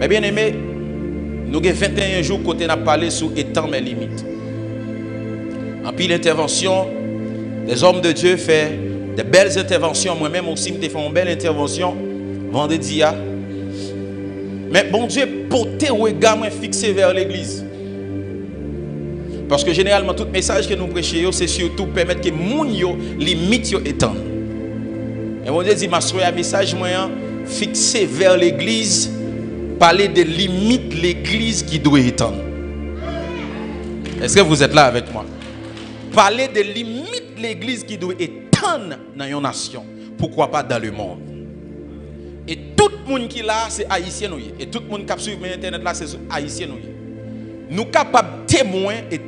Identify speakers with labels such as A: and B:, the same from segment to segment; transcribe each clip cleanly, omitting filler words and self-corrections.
A: Mes bien-aimés, nous avons 21 jours côté n'a parlé sur étant mes limites. En pile intervention, les hommes de Dieu font de belles interventions. Moi-même aussi, je fais une belle intervention vendredi. Mais bon Dieu, portez le regard fixé vers l'église. Parce que généralement, tout message que nous prêchons, c'est surtout permettre que les limites étendent. Et mon Dieu dit, ma soeur, un message moyen fixé vers l'église, parler des limites de l'église qui doit étendre. Est-ce que vous êtes là avec moi? Parler des limites de l'église qui doit étendre dans une nation. Pourquoi pas dans le monde? Et tout le monde qui est là, c'est haïtien. Et tout le monde qui suit Internet là, c'est haïtien. Nous sommes capables de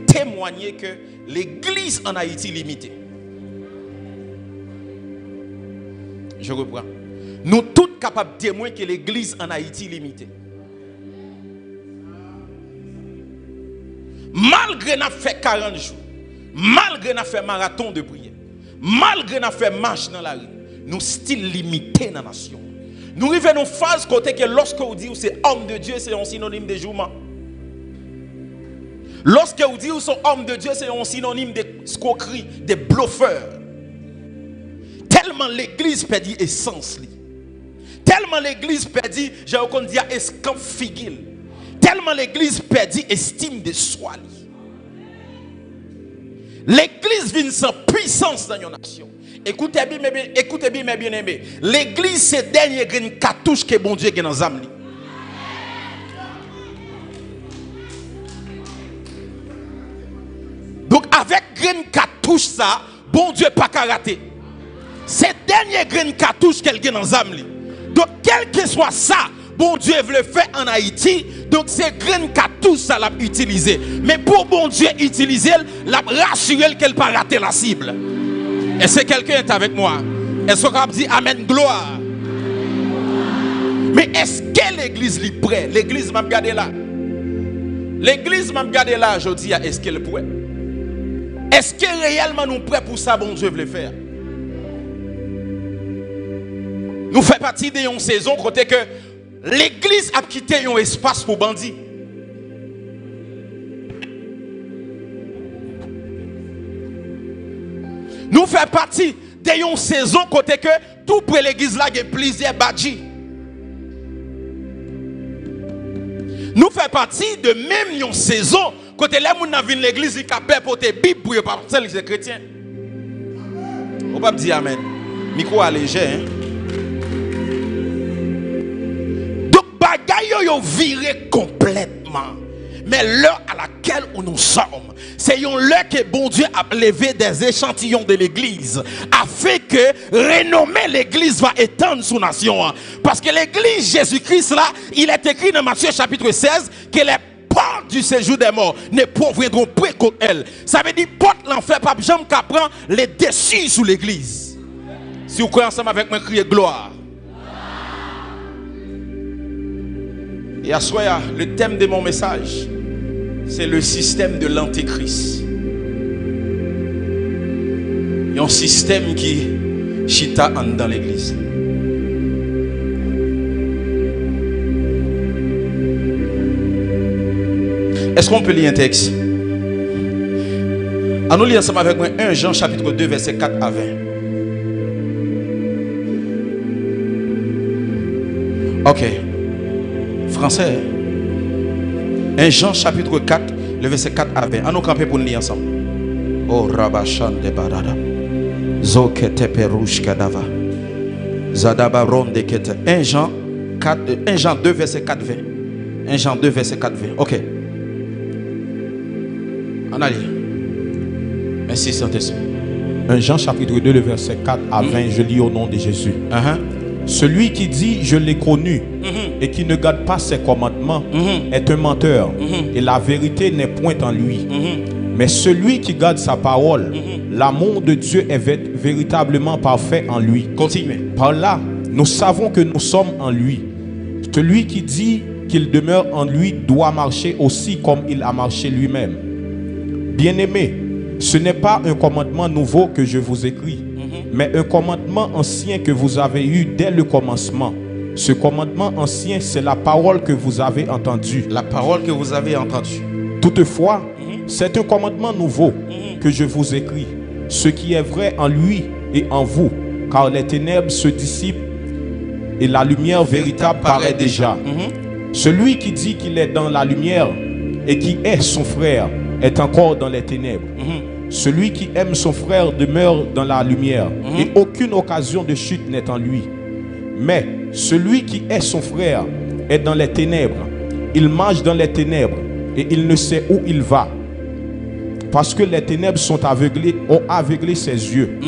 A: témoigner que l'église en Haïti est limitée. Je reprends. Nous tous capables de témoigner que l'église en Haïti est limitée. Malgré nous fait 40 jours, malgré nous fait marathon de prière, malgré nous fait marche dans la rue, nous sommes limités dans la nation. Nous arrivons à une phase côté que lorsque vous dites que c'est homme de Dieu, c'est un synonyme de jouement. Lorsque vous dites que c'est homme de Dieu, c'est un synonyme de escroquerie, de bluffeur. Tellement l'église perdit essence. Tellement l'église perdit, j'ai encore dit, escamp figil. Tellement l'église perdit estime de soi. L'église vient sans puissance dans une nation. Écoutez bien, mes bien-aimés. L'église, c'est dernier grain cartouche que bon Dieu a dans l'âme. Donc, avec grain cartouche, ça, bon Dieu pas qu'à rater. C'est dernier grain cartouche qu'elle a dans l'âme. Donc, quel que soit ça, bon Dieu veut le faire en Haïti. Donc, c'est grain cartouche, ça l'a utilisé. Mais pour bon Dieu utiliser, l'a rassuré qu'elle pas rater la cible. Est-ce que quelqu'un est avec moi? Est-ce qu'on dit Amen, gloire? Mais est-ce que l'église est prête? L'église m'a regardé là. L'église m'a regardé là, je dis, est-ce qu'elle est prête? Est-ce que réellement nous sommes prêts pour ça, bon Dieu veut le faire? Nous faisons partie d'une saison côté que l'église a quitté un espace pour bandits. Nous faisons partie d'une saison côté que tout près l'église là il y a plusieurs badji. Nous faisons partie de même une saison côté les gens qui viennent l'église ils capent porter Bible pour pas les chrétiens. On va dire amen. Micro allégé hein. Donc bagaille yo viré complètement. Mais l'heure à laquelle nous sommes, c'est une l'heure que bon Dieu a levé des échantillons de l'église, afin que renommer l'église va étendre sous nation. Parce que l'église Jésus-Christ là, il est écrit dans Matthieu chapitre 16 que les portes du séjour des morts ne pourront pas contre elle. Ça veut dire porte l'enfer pas jamais qu'à prendre les dessus sous l'église. Si vous croyez ensemble avec moi, criez gloire. Et à soir, le thème de mon message, c'est le système de l'antéchrist. Il y a un système qui chita dans l'église. Est-ce qu'on peut lire un texte? Nous lisons ensemble avec moi 1 Jean chapitre 2 verset 4 à 20. Ok. Français. 1 Jean chapitre 4, le verset 4 à 20. Nous camper pour nous lire ensemble. Oh Rabachan de Barada. Zokete Perouche Kadava. Zadaba Ronde Kete. 1 Jean 2 verset 4 20. 1 Jean 2 verset 4 20. Ok. On a lu. Merci Saint-Esprit.
B: 1 Jean chapitre 2, le verset 4 à 20. Je lis au nom de Jésus. Celui qui dit je l'ai connu et qui ne garde pas ses commandements est un menteur et la vérité n'est point en lui. Mais celui qui garde sa parole, l'amour de Dieu est véritablement parfait en lui.
A: Continuez.
B: Par là, nous savons que nous sommes en lui. Celui qui dit qu'il demeure en lui doit marcher aussi comme il a marché lui-même. Bien-aimés, ce n'est pas un commandement nouveau que je vous écris, mais un commandement ancien que vous avez eu dès le commencement. Ce commandement ancien, c'est la parole que vous avez entendue.
A: La parole que vous avez entendue.
B: Toutefois, c'est un commandement nouveau que je vous écris, ce qui est vrai en lui et en vous, car les ténèbres se dissipent et la lumière véritable paraît déjà. Celui qui dit qu'il est dans la lumière et qui est son frère est encore dans les ténèbres. Celui qui aime son frère demeure dans la lumière et aucune occasion de chute n'est en lui. Mais celui qui est son frère est dans les ténèbres. Il marche dans les ténèbres et il ne sait où il va. Parce que les ténèbres ont aveuglé ses yeux.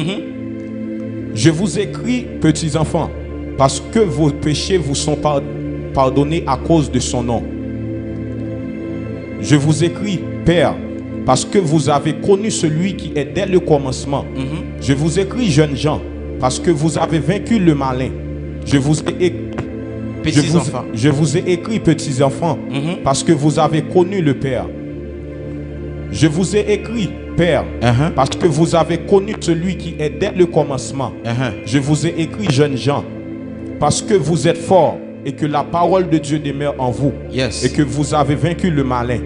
B: Je vous écris, petits enfants, parce que vos péchés vous sont pardonnés à cause de son nom. Je vous écris, Père, parce que vous avez connu celui qui est dès le commencement. Je vous écris, jeunes gens, parce que vous avez vaincu le malin. Je vous ai écrit, petits enfants, parce que vous avez connu le Père. Je vous ai écrit, Père, parce que vous avez connu celui qui est dès le commencement. Je vous ai écrit, jeunes gens, parce que vous êtes forts et que la parole de Dieu demeure en vous, et que vous avez vaincu le malin.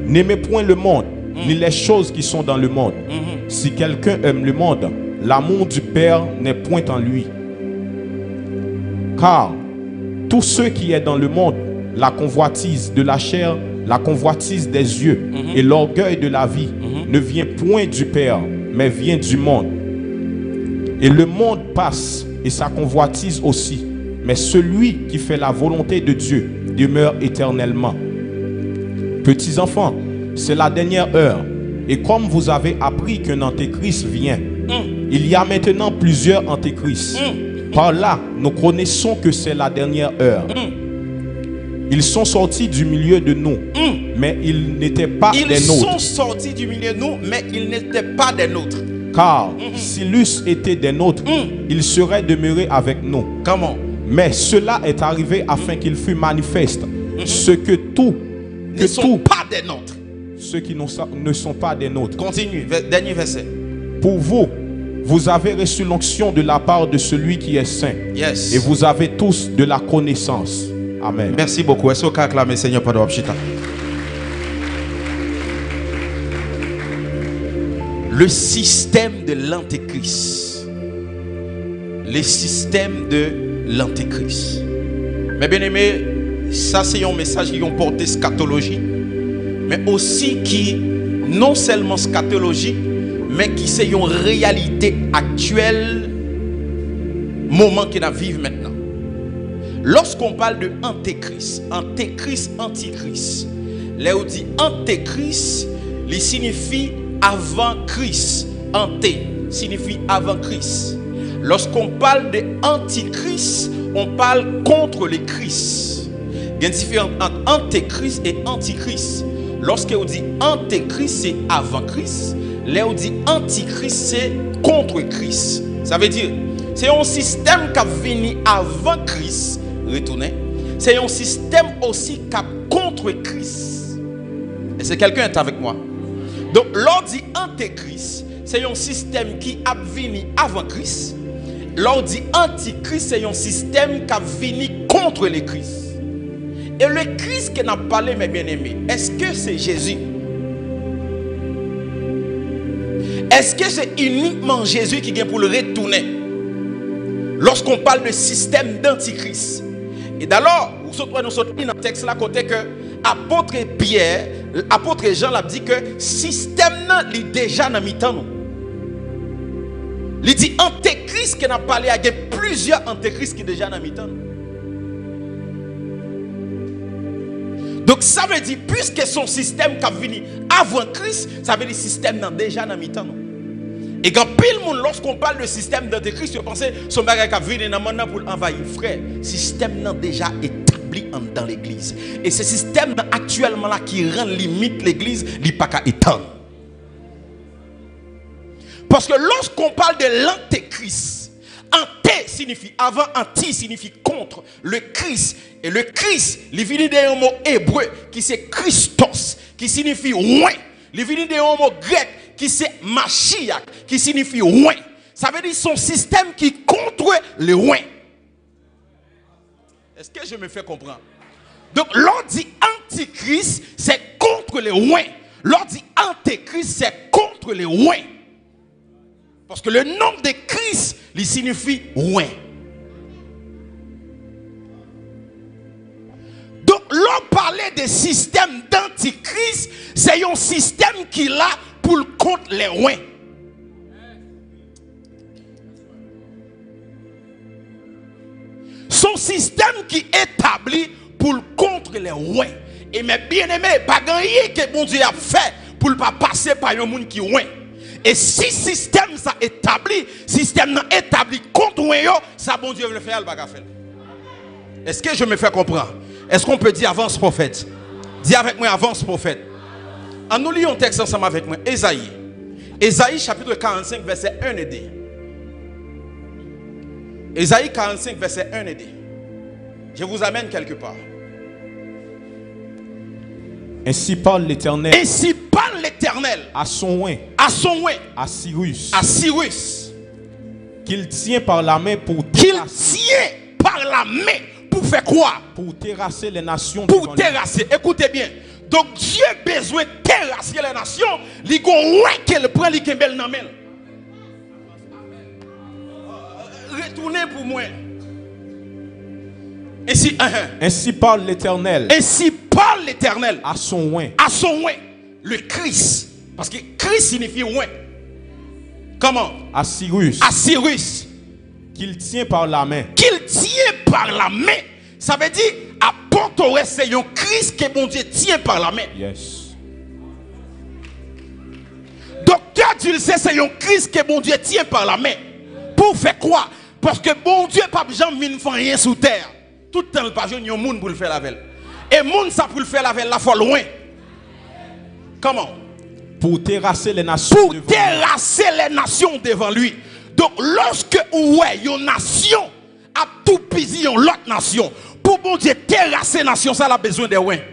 B: N'aimez point le monde, ni les choses qui sont dans le monde. Si quelqu'un aime le monde, l'amour du Père n'est point en lui. Car tout ce qui est dans le monde, la convoitise de la chair, la convoitise des yeux et l'orgueil de la vie ne vient point du Père, mais vient du monde. Et le monde passe et sa convoitise aussi, mais celui qui fait la volonté de Dieu demeure éternellement. Petits enfants, c'est la dernière heure. Et comme vous avez appris qu'un antéchrist vient, il y a maintenant plusieurs antéchrists. Par là, nous connaissons que c'est la dernière heure. Ils sont sortis du milieu de nous, mais ils n'étaient pas des nôtres. Ils
A: sont sortis du milieu de nous, mais ils n'étaient pas des nôtres.
B: Car s'ils eussent été des nôtres, ils seraient demeurés avec nous.
A: Comment?
B: Mais cela est arrivé afin qu'il fût manifeste ce que tout
A: ne sont pas des nôtres.
B: Ceux qui ne sont pas des nôtres.
A: Continue, dernier verset.
B: Pour vous, vous avez reçu l'onction de la part de celui qui est saint.
A: Yes.
B: Et vous avez tous de la connaissance. Amen.
A: Merci beaucoup. Est-ce qu'on acclame Seigneur pour le système de l'antéchrist. Le système de l'antéchrist. Mais bien aimé, ça c'est un message qui ont porté scatologie, mais aussi qui non seulement scatologie, mais qui c'est une réalité actuelle, moment qu'il a vivre maintenant. Lorsqu'on parle de antéchrist, antichrist, là où dit antéchrist, il signifie avant Christ. Anté signifie avant Christ. Lorsqu'on parle de antichrist, on parle contre le Christ. Il y a une différence entre antéchrist et antichrist. Lorsqu'on dit antéchrist, c'est avant Christ. Là où dit antichrist, c'est contre Christ. Ça veut dire, c'est un système qui a venu avant Christ, retourné. C'est un système aussi qui a contre Christ. Et c'est quelqu'un qui est avec moi. Donc, l'on dit antéchrist, c'est un système qui a venu avant Christ. L'on dit antichrist, c'est un système qui a venu contre le Christ. Et le Christ qui n'a pas parlé, mes bien-aimés, est-ce que c'est Jésus? Est-ce que c'est uniquement Jésus qui vient pour le retourner? Lorsqu'on parle de système d'antichrist. Et d'alors, nous sommes dans le texte là, côté que apôtre Pierre, l'apôtre Jean l'a dit que système est déjà dans mi-temps. Il dit antéchrist qui n'a parlé, il y a plusieurs antéchrists qui sont déjà dans mi-temps. Donc ça veut dire, puisque son système qui a venu avant Christ, ça veut dire système déjà dans mi-temps. Et quand pile monde, lorsqu'on parle de système d'antéchrist, vous pensez son bagage qui a venu dans pour envahir. Frère, système n'est déjà établi dans l'église. Et ce système actuellement là qui rend limite l'église, il n'est pas qu'à étendre. Parce que lorsqu'on parle de l'antéchrist, anté signifie avant, anti signifie contre le Christ. Et le Christ, il vient d'un mot hébreu qui c'est Christos, qui signifie oint. Il vient d'un mot grec qui c'est Mashiach, qui signifie oint. Ça veut dire son système qui contre le oint. Est-ce que je me fais comprendre? Donc, l'on dit antichrist, c'est contre les ouins. L'on dit antéchrist, c'est contre les ouins. Parce que le nom de Christ, il signifie ouin. Donc, l'on parlait des systèmes d'antichrist, c'est un système qui est là pour contre les ouins. Son système qui est établi pour contre les ouins. Et mes bien-aimés, pas gagner que bon Dieu a fait pour ne pas passer par un monde qui est ouin. Et si système ça établi, système établi contre ouin, ça bon Dieu veut le faire, il va pas faire. Est-ce que je me fais comprendre? Est-ce qu'on peut dire avance prophète? Dis avec moi avance prophète. En nous lisons un texte ensemble avec moi. Ésaïe. Ésaïe chapitre 45 verset 1 et 2. Ésaïe 45 verset 1 et 2. Je vous amène quelque part.
B: Ainsi parle l'Éternel.
A: Ainsi parle l'Éternel.
B: À son oint.
A: À son oint.
B: À Cyrus.
A: À Cyrus.
B: Qu'il tient par la main pour
A: terrasser. Qu'il tient par la main pour faire quoi?
B: Pour terrasser les nations.
A: Pour terrasser. Écoutez bien. Donc Dieu a besoin de terrasser les nations. Il go ouais qu'elle prend li kembel nan men. Retournez pour moi.
B: Ainsi parle l'Éternel.
A: Ainsi parle l'Éternel.
B: À son oint.
A: À son oint. Le Christ. Parce que Christ signifie oint. Comment?
B: À Cyrus.
A: À Cyrus.
B: Qu'il tient par la main.
A: Qu'il tient par la main. Ça veut dire, à Port-au-Prince, c'est un Christ que bon Dieu tient par la main.
B: Yes.
A: Docteur, tu le sais, c'est un Christ que bon Dieu tient par la main. Pour faire quoi? Parce que bon Dieu, pas besoin de faire rien sous terre. Tout le temps, il n'y a pas de monde pour le faire la veille. Et le monde, ça pour le faire la veille, la fois loin. Comment?
B: Pour terrasser les nations.
A: Pour terrasser les nations devant lui. Donc, lorsque ouais, une nation a tout pisé l'autre nation, pour bon Dieu terrasser la nation, ça a besoin de ouais.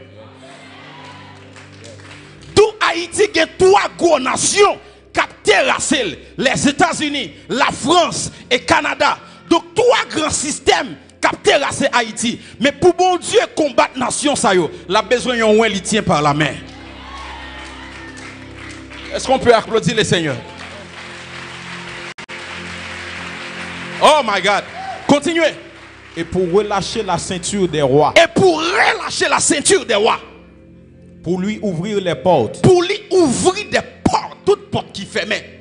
A: D'où Haïti a trois grandes nations qui ont terrassé: les États-Unis, la France et le Canada. Donc, trois grands systèmes qui ont terrassé Haïti. Mais pour bon Dieu combattre la nation, ça y est, la besoin de ouais, il tient par la main. Est-ce qu'on peut applaudir le Seigneur? Oh my God. Continuez.
B: Et pour relâcher la ceinture des rois.
A: Et pour relâcher la ceinture des rois.
B: Pour lui ouvrir les portes.
A: Pour lui ouvrir des portes. Toutes portes qui fermaient.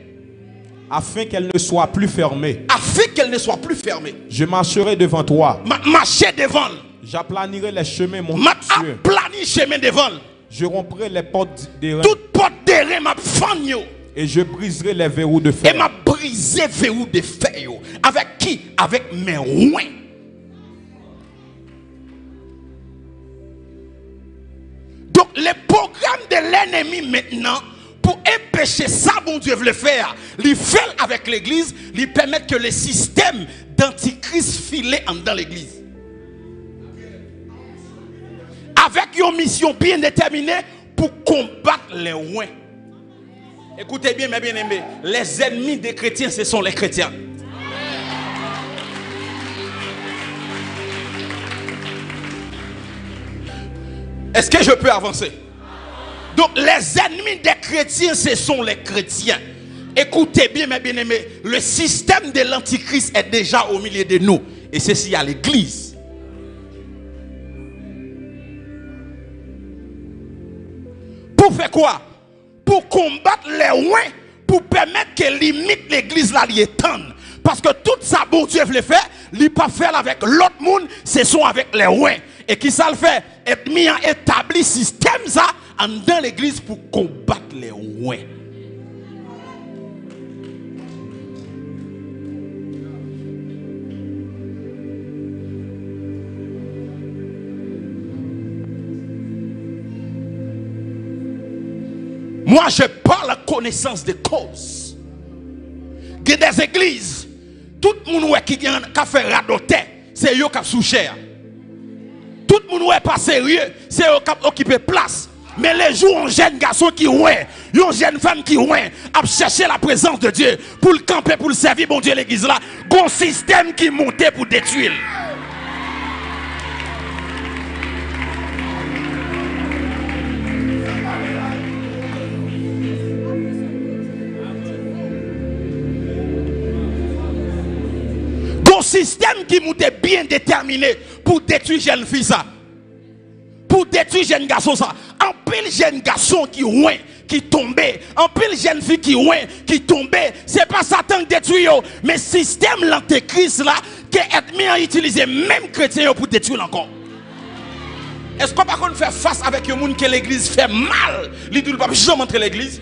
B: Afin qu'elles ne soient plus fermées.
A: Afin qu'elles ne soient plus fermées.
B: Je marcherai devant toi.
A: Marcher devant.
B: J'aplanirai les chemins, mon
A: Dieu. J'aplanis les chemins devant.
B: Je romprai les portes des reins.
A: Toutes portes des reins m'a fagné.
B: Et je briserai les verrous de fer.
A: Et m'a brisé les verrous de fer. Avec qui? Avec mes ouins. Donc les programmes de l'ennemi maintenant, pour empêcher ça, bon Dieu veut le faire. Il fait avec l'église, il permet que le système d'antichrist file dans l'église. Avec une mission bien déterminée pour combattre les ouins. Écoutez bien, mes bien-aimés, les ennemis des chrétiens, ce sont les chrétiens. Est-ce que je peux avancer? Donc, les ennemis des chrétiens, ce sont les chrétiens. Écoutez bien, mes bien-aimés, le système de l'antichrist est déjà au milieu de nous. Et ceci à l'église. Pour faire quoi? Pour combattre les ouins, pour permettre que limite l'église là l'étende. Parce que tout ça, bon Dieu veut le faire, il ne peut pas faire avec l'autre monde, ce sont avec les ouins. Et qui ça le fait? Et mis en établi système ça dans l'église pour combattre les ouins. Moi, je parle à connaissance de cause. Il y a des églises, tout le monde qui a fait radoter, c'est eux qui ont sous cher. Tout le monde n'est pas sérieux, c'est eux qui ont occupé place. Mais les jours, un jeune garçon qui ouin, une jeune femme qui ouin, a cherché la présence de Dieu pour le camper, pour le servir, bon Dieu, l'église là, un système qui montait pour détruire.
C: système qui m'était bien déterminé pour détruire jeune fille ça. Pour détruire jeune garçon ça. En pile jeune garçon qui ouin, qui tombait, en pile jeune fille qui ouin, qui tombait, c'est pas Satan qui détruit yo, mais système l'antéchrist là que ennemi a utilisé même chrétien pour détruire encore. Est-ce qu'on va faire face avec un monde que l'église fait mal? Il dit pas jamais entrer l'église.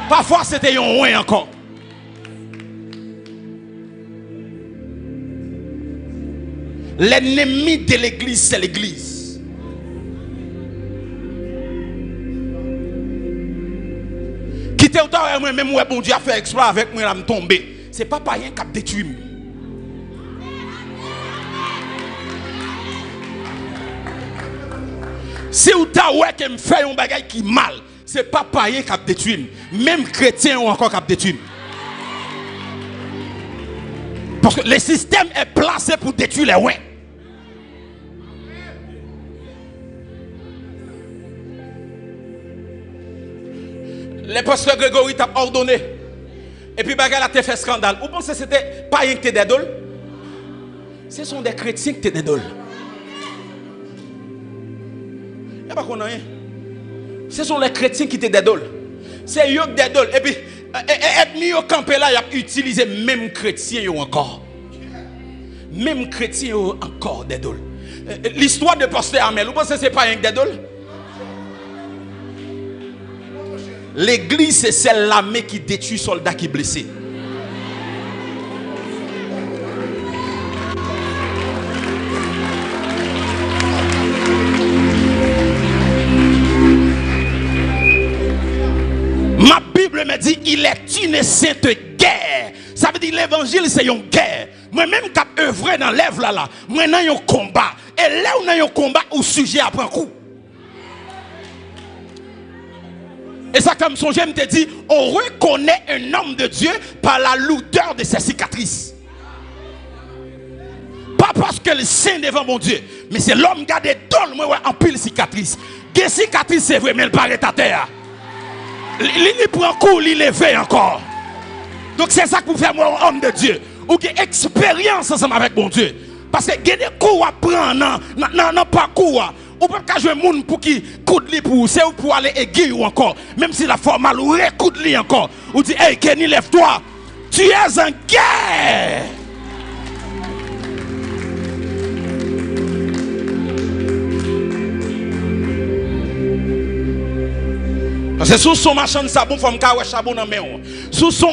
C: Parfois c'était un ouin encore. L'ennemi de l'église c'est l'église. Quitter autant moi-même, ouais, bon Dieu a fait exploit avec moi, là, me tomber. C'est pas rien qui a détruit. Si vous avez que me fait un bagage qui mal, c'est pas rien qui a détruit. Même chrétiens ont encore qui a détruit. Parce que le système est placé pour détruire les ouins. Le pasteur Grégory t'a ordonné. Et puis bagarre a fait scandale. Vous pensez que c'était pas rien que t'es d'idole? Ce sont des chrétiens qui t'es d'idole. Il n'y a pas qu'on a rien. Ce sont les chrétiens qui t'es d'idole. C'est eux qui d'idole. Et puis, être mis au campé là, il a utilisé même chrétiens encore. Même chrétiens encore d'idole. L'histoire de pasteur Armel, vous pensez que c'est pas rien que d'idole? L'église, c'est celle l'armée qui détruit soldats qui blessés. Ma Bible me dit, il est une sainte guerre. Ça veut dire l'évangile, c'est une guerre. Moi-même, quand je œuvre dans l'œuvre là, moi, j'ai un combat. Et là où j'ai un combat, au sujet après un coup. Et ça, comme son j'aime te dit, on reconnaît un homme de Dieu par la lourdeur de ses cicatrices. Pas parce que le saint devant mon Dieu, mais c'est l'homme qui a des dons, moi, en pile cicatrices. Des cicatrices, c'est vrai, mais elle paraît à terre. Il prend un coup, il lève encore. Donc c'est ça que vous faites, moi, homme de Dieu. Ou qui expérience ensemble avec mon Dieu. Parce que il y a des coups à prendre dans le parcours. Ou peut pas jouer un monde pour qui coude li pour c'est pour aller aiguille ou encore même si la forme mal ou recoudre li encore ou dit hey Kenny lève-toi tu es en guerre. Parce que sous son machin de sabon faut me caouer charbon dans main sous son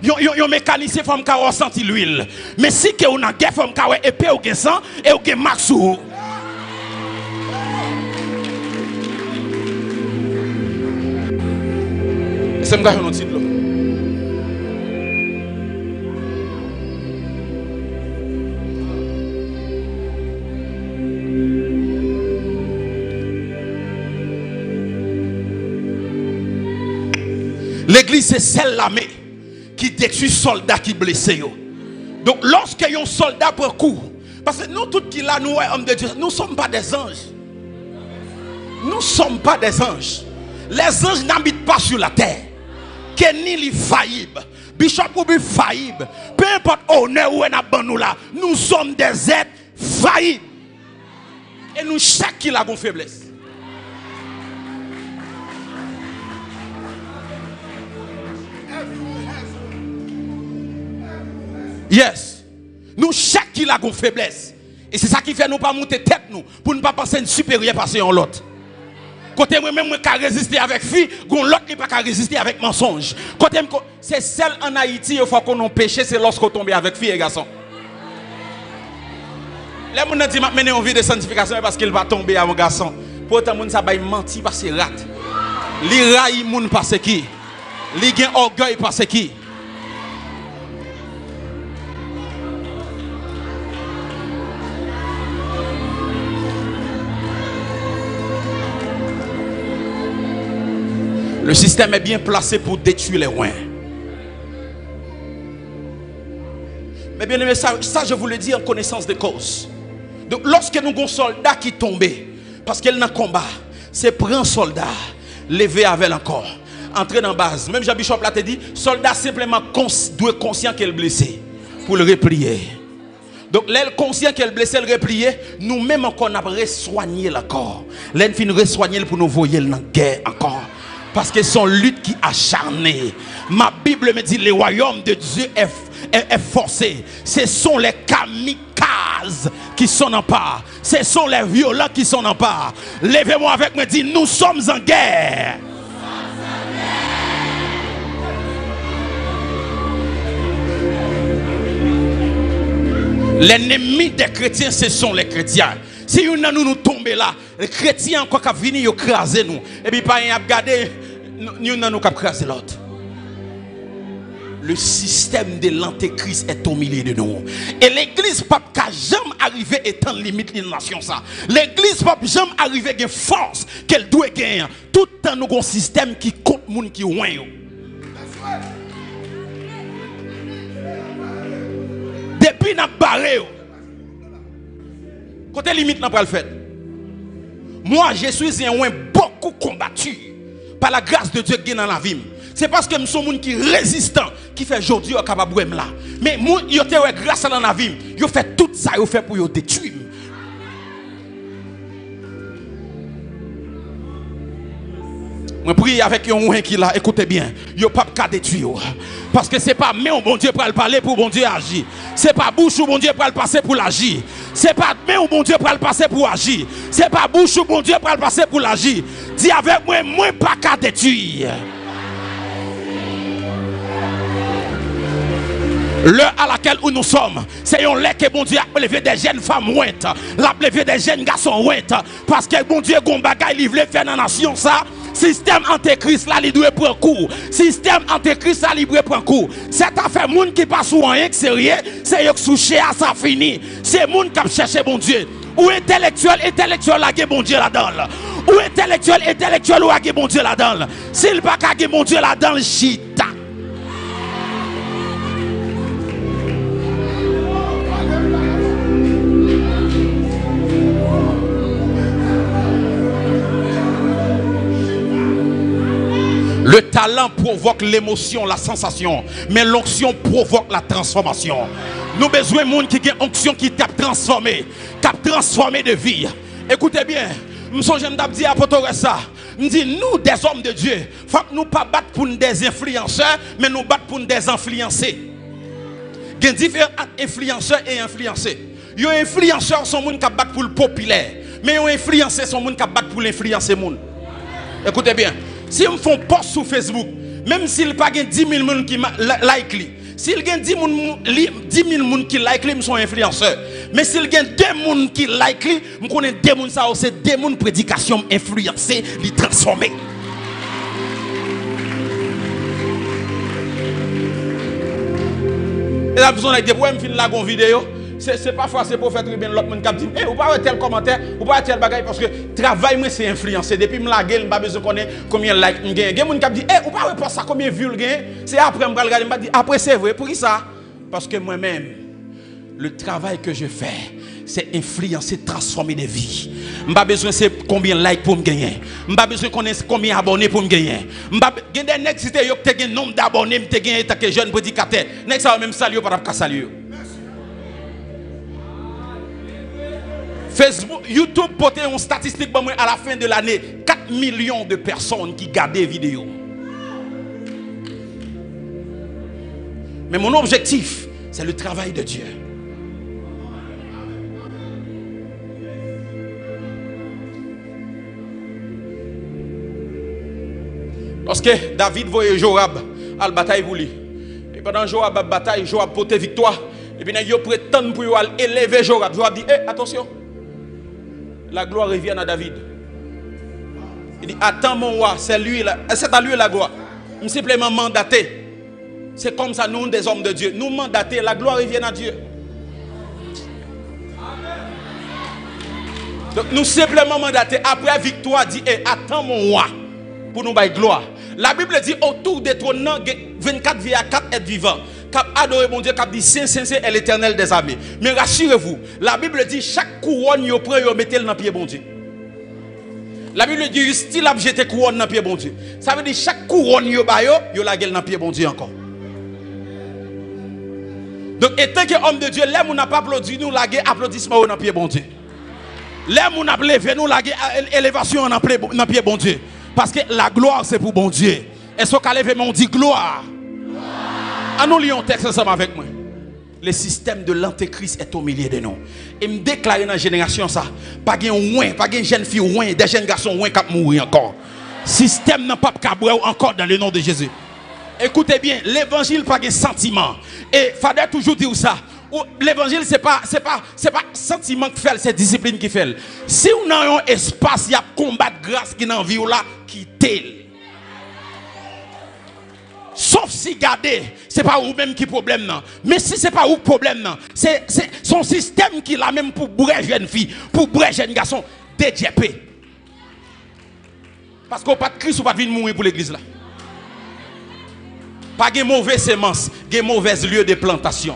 C: yon mécanicien faut me caouer sentir l'huile mais si que on a guerre faut me caouer épée ou sang et ou max ou c'est me gagner un titre là. L'église c'est celle l'armée qui détruit soldats qui blessés. Donc lorsque un soldat prend coup, parce que nous tous qui là nous hommes de Dieu, nous ne sommes pas des anges. Nous ne sommes pas des anges. Les anges n'habitent pas sur la terre. Kenny li faillible, Bishop ou bi faillible, peu importe honneur ou en nous là, nous sommes des êtres faillibles. Et nous chaque qui a une faiblesse. Yes. Nous chaque qui a une faiblesse. Et c'est ça qui fait nous pas monter tête nous pour ne pas penser une supérieure passer en l'autre. Côté moi même moi qui résister avec fille, gon l'autre qui pas résister avec mensonge. Côté c'est celle en Haïti, il faut qu'on ait péché, c'est lorsqu'on tombe avec fille et garçon. Les gens disent m'a mener en vie de sanctification parce qu'il va tomber avec un garçon. Pourtant moun ça bay menti parce que rat. Li raille moun parce qui? Li gen orgueil parce qui? Le système est bien placé pour détruire les ouins. Mais bien aimé, ça je vous le dis en connaissance de cause. Donc lorsque nous avons un soldat qui tombe, parce qu'il est dans le combat, c'est prendre un soldat, lever avec encore, entrer dans la base. Même Jean-Bishop l'a dit, soldat simplement doit être conscient qu'il est blessé pour le replier. Donc, l'aile conscient qu'elle blessait, le replié, nous-mêmes encore, on a soigné le corps. L'aile fin soigner pour nous voyer dans la guerre encore. Parce que son lutte qui acharnée. Ma Bible me dit le royaume de Dieu est forcé. Ce sont les kamikazes qui sont en part. Ce sont les violents qui sont en part. Levez-moi avec moi, dit nous sommes en guerre. L'ennemi des chrétiens, ce sont les chrétiens. Si nous tombons là, les chrétiens encore qui viennent écraser nous. Et puis pas regarder, nous nous écraser l'autre. Le système de l'antéchrist est au milieu de nous. Et l'église pas jamais arrivé étant limite d'une nation ça. L'église pas jamais arrivé à une force qu'elle doit gagner. Tout le temps nous avons un système qui compte les gens qui ont. Depuis n'a barré. Côté limite n'a pas le fait. Moi je suis un beaucoup combattu par la grâce de Dieu qui est dans la vie. C'est parce que nous sommes des gens qui sont résistants qui fait aujourd'hui capable de là. Mais moi yo te grâce à la vie, yo fait tout ça yo fait pour yo détruire. Je prie avec un qui là, écoutez bien, yo pas qu'à détruire. Parce que c'est pas main où bon Dieu pour le parler pour bon Dieu agir. C'est pas bouche où bon Dieu pour le passer pour l'agir. C'est pas main où bon Dieu pour le passer pour agir. C'est pas bouche où bon Dieu pour le passer pour l'agir. Dis avec moi, moi pas qu'à détruire. L'heure à laquelle nous sommes, c'est un lait que bon Dieu a levé des jeunes femmes ouintes, l'a levé des jeunes garçons ouintes, parce que bon Dieu gon bagay li vle faire dans la nation ça. Système antéchrist là, il doit prendre coup. Système antéchrist là, il doit prendre coup. Cette affaire, moun qui passe ou rien que sérieux, c'est yo souché à ça fini. C'est moun qui cherche bon Dieu. Ou intellectuel là, bon Dieu là-dedans. Ou intellectuel ou bon Dieu là-dedans. S'il pas ka bon Dieu là-dedans, chita. Le talent provoque l'émotion, la sensation. Mais l'onction provoque la transformation. Nous avons besoin de monde qui a une onction qui t'a transformé. Qui a transformé de vie. Écoutez bien. Je me dis à ça. Je dis nous des hommes de Dieu. Il faut que nous ne pas battre pour des influenceurs. Mais nous battre pour des influencés. Il y a différents influenceurs et influencés. Les influenceurs sont des gens qui battent pour le populaire. Mais les influencés sont des gens qui battent pour l'influencer. Écoutez bien. Si on fait un post sur Facebook, même s'il n'y a pas 10 000 personnes qui like, s'il y a 10 000 personnes qui like, ils sont influenceurs. Mais s'il y a 2 personnes qui like, je connais 2 personnes, ça c'est 2 personnes prédication influencées, les transformer. Et là, besoin de des problèmes, fin la vidéo. C'est parfois c'est pour faire très bien l'autre monde qui dit ou pas tel commentaire ou pas tel bagage parce que travail moi c'est influencé depuis me la gueule pas besoin connaître combien like me gagne gen monde qui dit ou pas pour ça combien vues gagne c'est après me regarder me dit après c'est vrai pour qui ça parce que moi-même le travail que je fais c'est influencer transformer des vies m'pas besoin c'est combien like pour me gagner m'pas besoin connaître combien abonnés pour me gagner m'pas gen des nèg si yo te gen nombre d'abonnés me te gagner tant que jeune prédicateur nèg ça même saluer pas ka saluer. Facebook, YouTube portait une statistique à la fin de l'année 4 millions de personnes qui regardent des vidéos. Mais mon objectif, c'est le travail de Dieu. Parce que David voyait Joab à la bataille pour lui. Et pendant Joab a bataille, Joab portait victoire. Et puis il prétend pour élever Joab. Joab dit, attention. La gloire revient à David. Il dit, attends mon roi, c'est à lui la gloire. Nous simplement mandaté. C'est comme ça nous, des hommes de Dieu. Nous mandater, la gloire revient à Dieu. Donc nous simplement mandater. Après victoire, dit, attends mon roi, pour nous bailler gloire. La Bible dit, autour des trônes, 24 vieillards, 4 êtres vivants. Cap adorer mon Dieu, cap dit Saint est l'Éternel des armées. Mais rassurez-vous, la Bible dit chaque couronne yo prend yo mettez dans pied bon Dieu. La Bible dit style a jeté couronne dans pied bon Dieu. Ça veut dire chaque couronne yo ba yo la gueule dans pied bon Dieu encore. Donc, étant que homme de Dieu, les gens n'a pas applaudi nous, laguer applaudissement dans pied bon Dieu. Les gens n'a levé nous, laguer élévation dans pied bon Dieu. Parce que la gloire, c'est pour bon Dieu. Est-ce qu'on lève, on dit gloire? Nous lisons un texte ensemble avec moi. Le système de l'antéchrist est au milieu de nous. Et me déclare dans la génération ça, pas de ouin, pas de jeune fille ouin, des jeunes garçons ouin qui mourir encore. Système n'a pas caboué encore dans le nom de Jésus. Écoutez bien, l'évangile pas de sentiment. Et fallait toujours dire ça. L'évangile c'est pas sentiment qui fait, c'est discipline qui fait. Si on a un espace, il y a combat de grâce qui dans vie là, quittez. Sauf si gardez, c'est pas vous même qui problème non. Mais si c'est pas vous problème non, c'est son système qui l'a même pour bourrer jeune fille, pour bourrer jeune garçon, DJP. Parce qu'on pas de Christ ou pas de venir mourir pour l'église là. Pas de mauvaises semences, de mauvais lieux de plantation.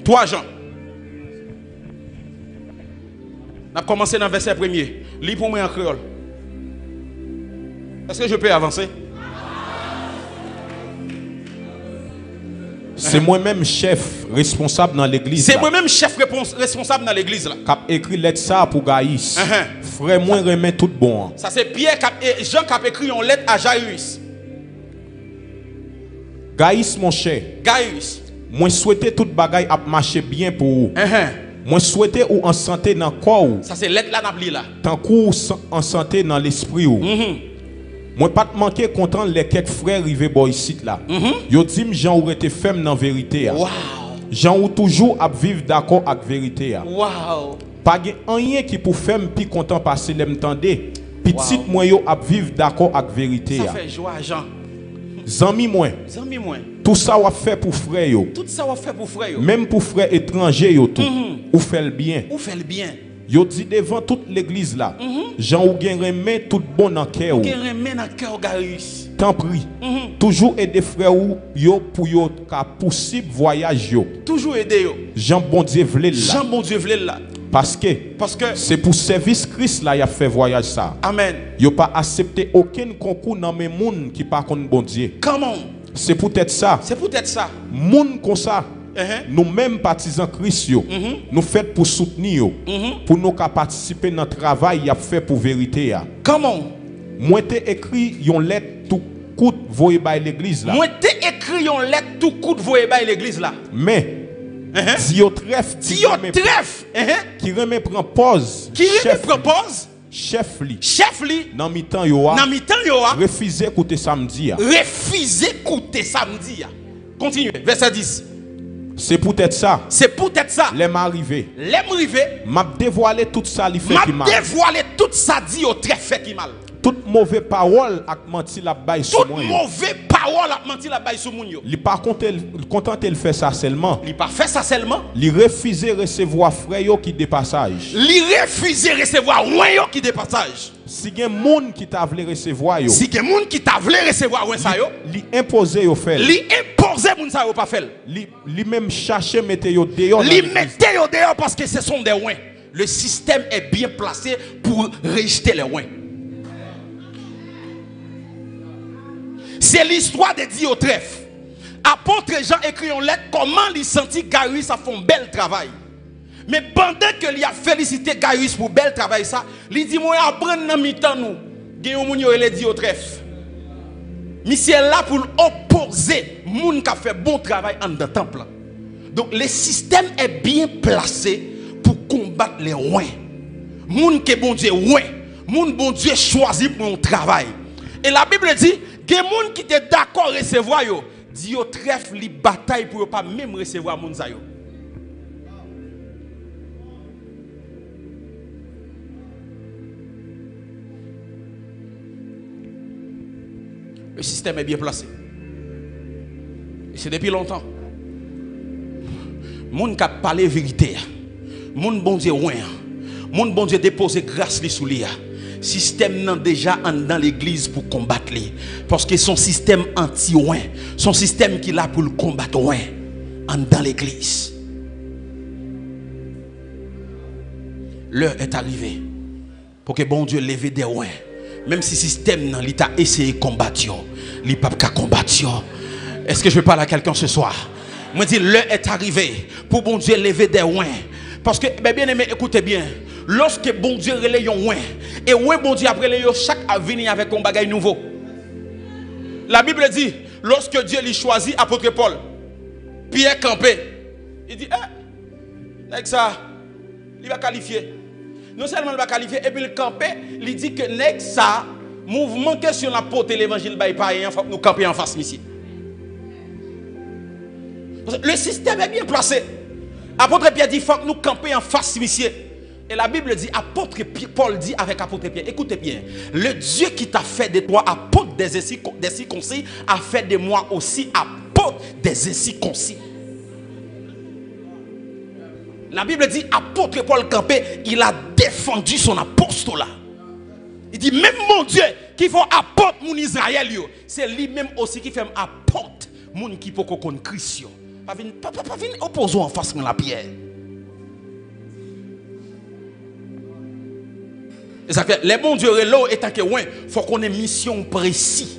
C: Trois Jean. On a commencé dans le verset premier. Lis pour moi en créole. Est-ce que je peux avancer?
B: C'est moi-même chef responsable dans l'église.
C: C'est moi-même chef responsable dans l'église là.
B: Qui a écrit lettre ça pour Gaïs. Frère, moi remet tout bon.
C: Ça c'est Pierre et Jean qui a écrit une lettre à Jairus.
B: Gaïs mon cher.
C: Gaïs.
B: Moi souhaite toute bagaille a marcher bien pour vous. Moi souhaite ou en santé dans le corps.
C: Ça c'est lettre là n'a là.
B: Tant qu'ou en santé dans l'esprit ou. Moi pas te manquer content les quelques frères arrivés boy ici là. Yo dit Jean ou était ferme dans vérité.
C: Wow.
B: Jean ou toujours à vivre d'accord avec vérité.
C: Wow.
B: Pas rien qui pour faire plus content passer l'aime tendez. Petit moi yo à vivre d'accord avec vérité.
C: Ça fait joie Jean.
B: Zami moi. Tout ça va faire pour frère yo.
C: Tout ça va faire pour frère yo.
B: Même pour frère étranger yo tout. Ou fait le bien.
C: Ou fait le bien.
B: Yo dit devant toute l'église là. Jean ou gen remet tout bon dans cœur.
C: Gen remet dans cœur Gaïs.
B: Tant prie. Toujours aider frère ou yo pour yo ka possible voyage yo.
C: Toujours aider yo.
B: Jean bon Dieu vle là.
C: Jean bon Dieu vle là.
B: Parce que c'est pour service Christ là y a fait voyage ça.
C: Amen.
B: Yo pas accepté aucun concours dans mes moun qui pas contre bon Dieu.
C: Comment?
B: C'est peut-être ça.
C: C'est peut-être ça.
B: Moun comme ça. Nous mêmes partisans Christ yo, nous fait pour soutenir yo, pour nous participer dans le travail y a fait pour vérité.
C: Comment?
B: Moi t'ai écrit une lettre tout coûte voyer by l'église là.
C: Moi t'ai écrit une lettre tout coûte voyer by l'église là.
B: Mais Dio trèfle qui remet prend pause.
C: Qui remet prend pause?
B: Chef li.
C: Dans
B: mi-temps yo a.
C: Refusé
B: écouter samedi.
C: Refusé écouter samedi. Continue, verset 10.
B: C'est peut-être ça.
C: C'est peut-être ça.
B: L'aime arrivé.
C: M'a
B: dévoilé tout ça li fait qui mal.
C: M'a dévoilé tout ça dit au très fait qui mal.
B: Toute mauvaise parole a menti la baille sur moi.
C: Toute mauvaise parole a menti la baille sur moi.
B: Li pas content elle fait ça seulement.
C: Li pas fait ça seulement.
B: Li refuser recevoir frère yo qui de passage.
C: Li refuser recevoir ouin yo qui de passage.
B: Si gen moun qui t'a voulu recevoir yo.
C: Si gen moun qui t'a voulu recevoir ouin ça yo.
B: Li imposer yo faire.
C: Li imposer moun ça yo pas faire.
B: Li même chercher mettre yo dehors.
C: Li mettre yo dehors parce que ce sont des ouins. Le système est bien placé pour rejeter les ouins. C'est l'histoire de Diotrephe. Apôtre Jean écrit une lettre comment il sentit Gaius a fait un bel travail. Mais pendant que il a félicité Gaius pour bel travail ça, il dit moi apprendre dans mi-temps nous. Gayon moun yo ele Diotrephe. Monsieur là pour opposer moun qui a fait bon travail en dans temple. Donc le système est bien placé pour combattre les ouins. Moun que bon Dieu ouin, moun bon Dieu choisi pour un travail. Et la Bible dit que les gens qui étaient d'accord à recevoir, Diotrephe li bataille pour ne pas même recevoir les gens. Le système est bien placé. Et c'est depuis longtemps. Les gens qui parlent la vérité, les gens bon Dieu ouin, les gens bon Dieu déposer grâce sous lui. Système nan déjà dans l'église pour combattre les parce que son système anti-ouin, son système qui là pour le combattre ouin dans l'église. L'heure est arrivée pour que bon Dieu lève des ouins Même si le système l'État a essayé de combattre, il n'a pas combattre. Est-ce que je parle à quelqu'un ce soir? Moi dis l'heure est arrivée pour bon Dieu lever des ouins. Parce que bien aimé, écoutez bien. Lorsque bon Dieu relève un ouin, et ouin bon Dieu après les chaque avenir avec un bagage nouveau. La Bible dit, lorsque Dieu lui choisit apôtre Paul, Pierre campé, il dit, avec ça, il va qualifier. Non seulement il va qualifier, et puis le campé, il dit que nèg ça, mouvement question la porter l'évangile by païen, faut nous camper en face ici. Le système est bien placé. Apôtre Pierre dit, faut que nous camper en face ici. Et la Bible dit, apôtre Paul dit avec apôtre Pierre, écoutez bien, le Dieu qui t'a fait de toi apôtre des incirconcis a fait de moi aussi apôtre des incirconcis. La Bible dit, apôtre Paul campé, il a défendu son apostolat. Il dit, même mon Dieu, qui fait apôtre mon Israël, c'est lui-même aussi qui fait apôtre mon qui peut connaître Christ. Pas venir opposer en face de la pierre. Et ça fait, les bons dieux là, étant que ouais, faut qu'on ait une mission précise.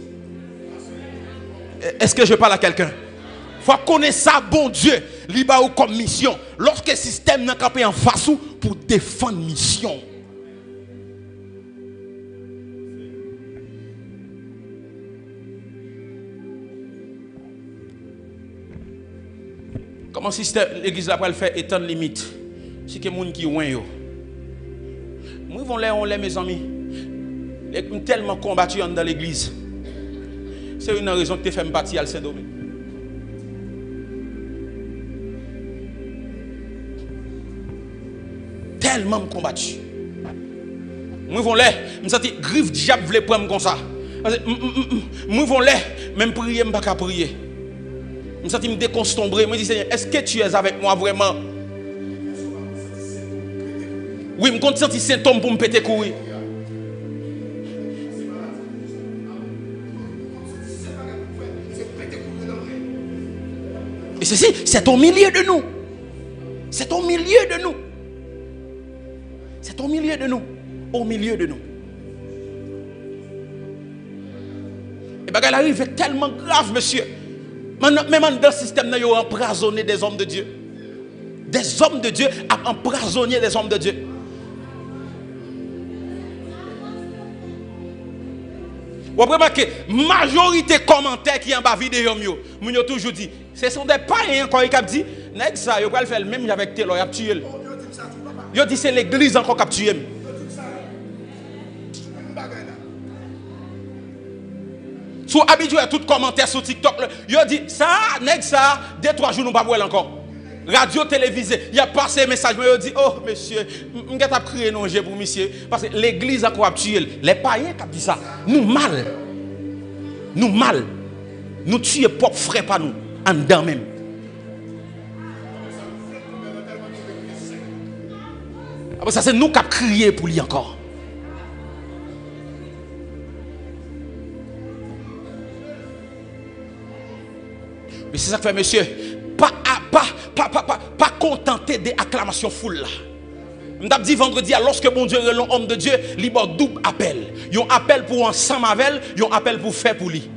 C: Est-ce que je parle à quelqu'un? Faut qu'on ait ça, bon Dieu, libre ou comme mission. Lorsque le système n'a campé en face ou pour défendre mission. Comment l'église après le fait étendre limite? C'est que les gens qui ont moi, on les mes amis. Tellement combattu dans l'église. C'est une raison que tu fais partie à Saint-Domingue. Tellement combattu. Moi, je me sens griffe diable voulait prendre comme ça. Moi, même prier, je ne peux pas prier. Je me sens me déconstombrer. Je me dis, Seigneur, est-ce que tu es avec moi vraiment? Oui, je me sens des symptômes pour me péter courir. Et ceci, c'est au milieu de nous. C'est au milieu de nous. C'est au milieu de nous. Au milieu de nous. Et bien, elle arrive tellement grave, monsieur. Même dans le système, il y a empoisonné des hommes de Dieu. Des hommes de Dieu ont empoisonné des hommes de Dieu. Vous remarquez, majorité de commentaires qui en bas vidéo, nous ont toujours dit, ce sont des païens qui ont dit, nèg ça, ils vont faire le même avec tel, ils ont tué. Ils ont dit, c'est l'église encore qui a tué. Si vous habituez à tout commentaire sur TikTok, ils ont dit, ça, nèg ça, 2-3 jours, nous ne pouvons pas encore. Radio, télévisée, il y a passé un message, mais il dit, oh monsieur, je vais crier non pour monsieur, parce que l'église a quoi tué. Les païens qui ont dit ça, nous mal. Nous mal. Nous tuons propre frère pas nous, en dedans même. Ah, ça c'est nous qui avons crié pour lui encore. Mais c'est ça que fait monsieur, pas contenté des acclamations foule là. Je dit vendredi, lorsque mon Dieu est l'homme de Dieu, il y a un double appel. Il y a un appel pour ensemble avec elle, il y a un appel pour faire pour lui.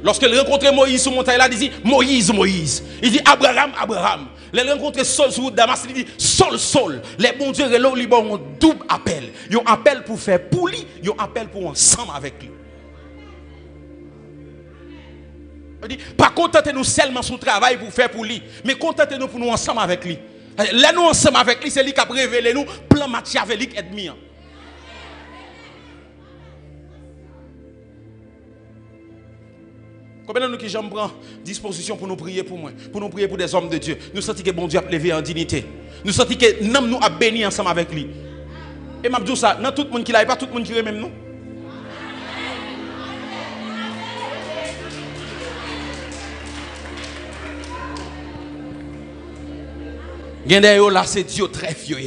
C: Lorsqu'il rencontre Moïse sur montagne là, il dit Moïse. Il dit Abraham. Il rencontre Saul sur Damas, il dit Saul. Les bons dieux est là, il y a un double appel. Il y a un appel pour faire pour lui, il y a un appel pour ensemble avec lui. Pas contentez-nous seulement sur le travail pour faire pour lui, mais contentez-nous pour nous ensemble avec lui. Là, nous ensemble avec lui, c'est lui qui a révélé nous plan machiavélique ennemi. Combien de nous qui j'en prend disposition pour nous prier pour moi, pour nous prier pour des hommes de Dieu? Nous sentons que bon Dieu a levé en dignité. Nous sentons que nous a béni ensemble avec lui. Et je dis ça, dans tout le monde qui l'a, pas tout le monde qui même nous. Là, c'est Dieu très vieux,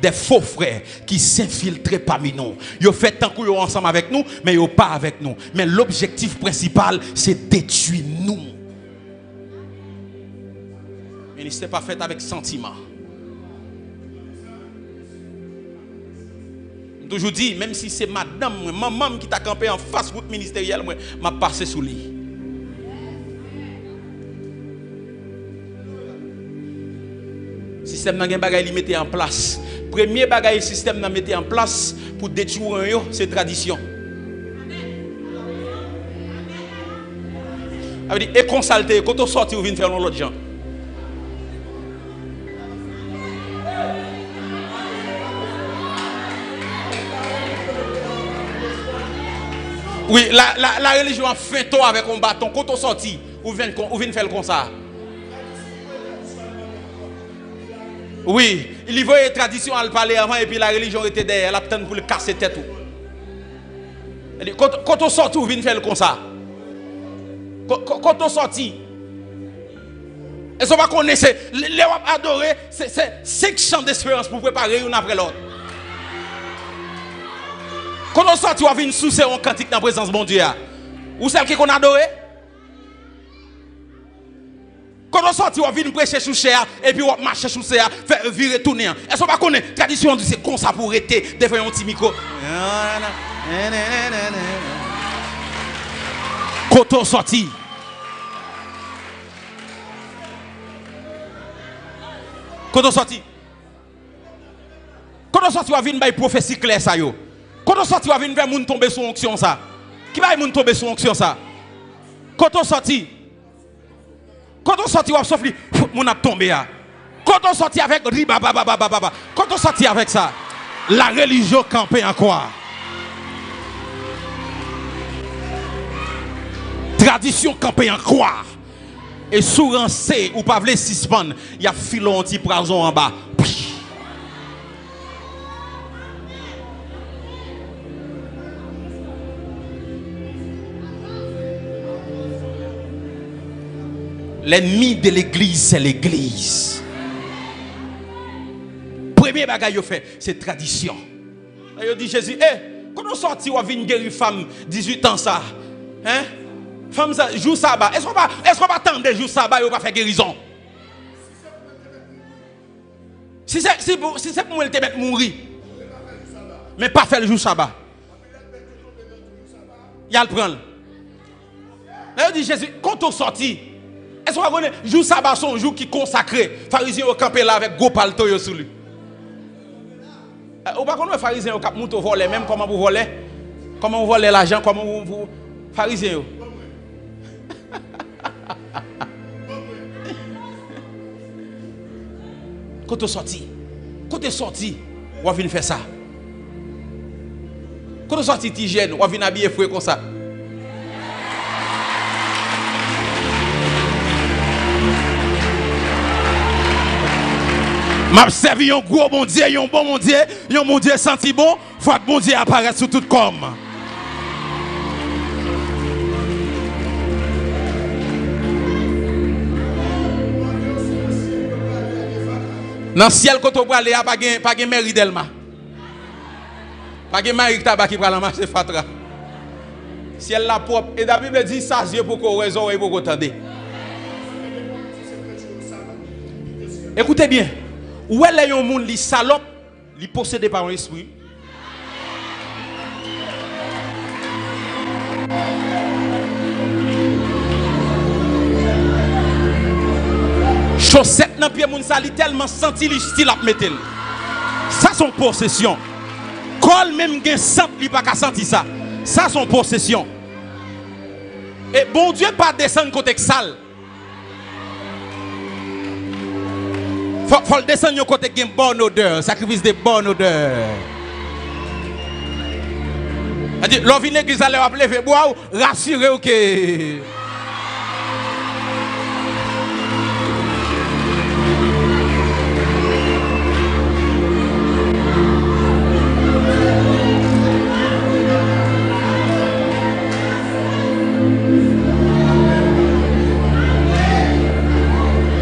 C: des faux frères qui s'infiltrent parmi nous. Ils ont fait tant qu'ils sont ensemble avec nous, mais ils ne sont pas avec nous. Mais l'objectif principal, c'est détruire nous. Mais ce n'est pas fait avec sentiment.
A: toujours dit, même si c'est madame, maman qui t'a campé en face route ministérielle, moi, m'a passé sous lui. Système n'a gen bagay li mette en place. Premier bagay système n'a mette en place pour détruire c'est tradition. Et consulter quand on sorti ou vient faire l'autre gens. Oui, la religion a fait toi avec un bâton. Quand on sorti, ou vient faire comme ça. Oui, il y a une tradition à le parler avant et puis la religion était derrière. Elle a peut-être pour le casser tête. Quand on sorti, ou vient faire comme ça. Quand on sorti, et ça va connaître, les adorer, c'est 5 chants d'espérance pour préparer une après l'autre. Quand on sorti, on vient sous un cantique dans la présence de mon Dieu. Ou celle qui qu'on adore. Quand on sorti, on vient prêcher sous cher et puis on marche sous cher, faire virer tourner. Est-ce qu'on va connaître la tradition de c'est comme ça pour arrêter devant un petit micro. Quand on sorti. Quand on sorti. Quand on sorti, on vient faire prophétie claire ça yo. Quand on sorti, on vient faire moun tomber sur onction ça. Qui va moun tomber sur onction ça? Quand on sorti. Quand on sorti, on souffle, mon a tombé. Quand on sorti avec riba, quand on sorti avec ça, la religion campée en quoi? Tradition campée en quoi? Et sous rancé ou pas vle suspendre, il y a filon anti prison en bas. L'ennemi de l'église, c'est l'église. Premier bagage qu'il fait, c'est tradition. Il dit Jésus, quand on sortit, on vient guérir femme 18 ans ça. Hein? Femme ça, jour sabbat. Est-ce qu'on va attendre jour sabbat et on va faire guérison? Si c'est pour moi, il te mettre mourir. Mais pas faire le jour sabbat. Il y a le prendre. Il dit Jésus, quand on sortit, est-ce qu'on va connaître jour sabbat son jour qui consacré? Pharisien au campé là avec gros palto sur lui. Ou pas connaître pharisien au cap monte voler même comment vous volez? Comment vous volez l'argent? Comment vous pharisien? Quand tu es sorti, on vient faire ça. Quand tu es sorti, tu gênes, on vient habiller fouet comme ça. M'a servi un gros bon Dieu, un bon mon Dieu, un mon Dieu senti bon, faut que bon Dieu apparaisse sur tout comme. Dans le ciel, quand on va aller, il n'y a pas de mairie d'Elma. Pas de mairie qui va marcher fatra. Ciel la propre. Et la Bible dit ça, c'est pour qu'on raison et pour qu'on entende. Écoutez bien. Où est le monde qui salope, qui possédé par un esprit? Chaussette dans pied moun sali tellement senti li style à mettre. Ça son possession. Col même gen sent li pas ka senti ça. Ça son possession. Et bon Dieu pas descendre côté sale. Faut le descendre côté gen bonne odeur, sacrifice de bonne odeur. A dit l'on vient l'église aller appeler fait boire rassurer OK.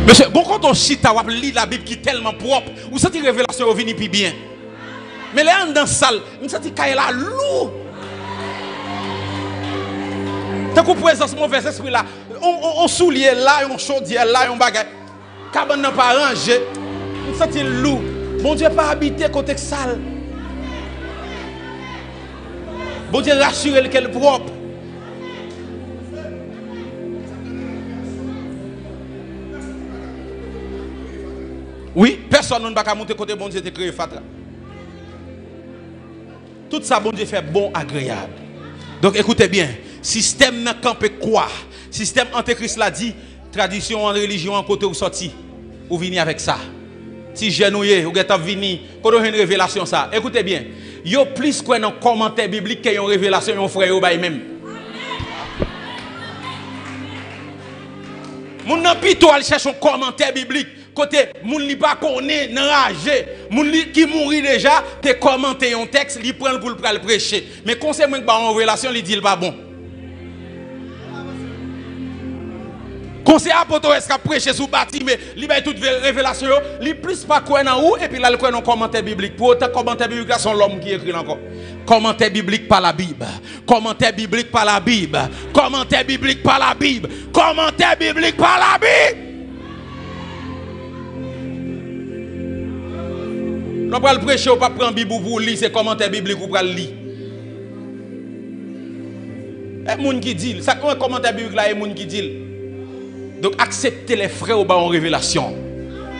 A: Monsieur, bon quand on chita, on lit la Bible qui est tellement propre, vous sentez révélation au vini plus bien. Mais là dans la salle, vous sentez qu'il y a la lourd. Tant qu'on présence mauvais esprit là, on soulier là, on chaudière là, on bagaille. Cabane n'a pas rangé. Vous sentez lourd. Bon Dieu pas habité côté sale. Bon Dieu rassure qu'elle est propre. Oui, personne ne va pas monter côté bon Dieu te créé fatra. Tout ça bon Dieu fait bon agréable. Donc écoutez bien, système n'a campé quoi? Système antéchrist l'a dit, tradition en religion en côté où sorti. Ou venir avec ça. Si genouillé ou êtes vini, quand on a une révélation ça. Écoutez bien, yo plus quoi dans commentaire biblique qu'il y a une révélation yon frère yo bay même. Moun nan pito al cherche un commentaire biblique. Côté moun li pas connaît enragé, moun li qui mourit déjà, te commenter un texte, li prend pour le prêcher. Mais conseil moun ba en relation, li dit il pas bon. Conseil apôtre est-ce qu'a prêché sous bâti mais li bay toute révélation, li plus pas quoi dans ou et puis là le quoi dans commentaire biblique. Pour autant commentaire biblique là sont l'homme qui écrit encore. Commentaire biblique par la Bible. Commentaire biblique par la Bible. Commentaire biblique par la Bible. Commentaire biblique par la Bible. On va le prêcher, on va prendre la Bible pour lire, c'est commentaire biblique ou pour le lire. Et les gens qui disent, ça comment commentaire biblique là, et les gens qui disent. Donc acceptez les frères au bas en révélation.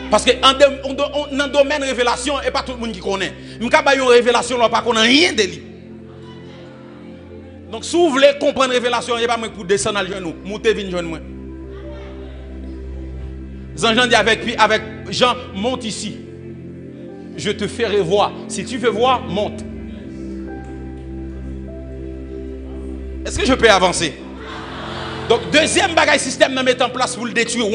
A: Parce que dans le domaine révélation, et pas tout le monde qui connaît. Mais quand il y a une révélation, on ne connaît rien de lui. Donc si vous voulez comprendre la révélation, il n'y a pas pour descendre à genoux. Montez, venez joindre moi. Jean dit avec Jean, monte ici. Je te ferai voir. Si tu veux voir, monte. Est-ce que je peux avancer? Donc, deuxième bagage système de mettre en place pour le détruire,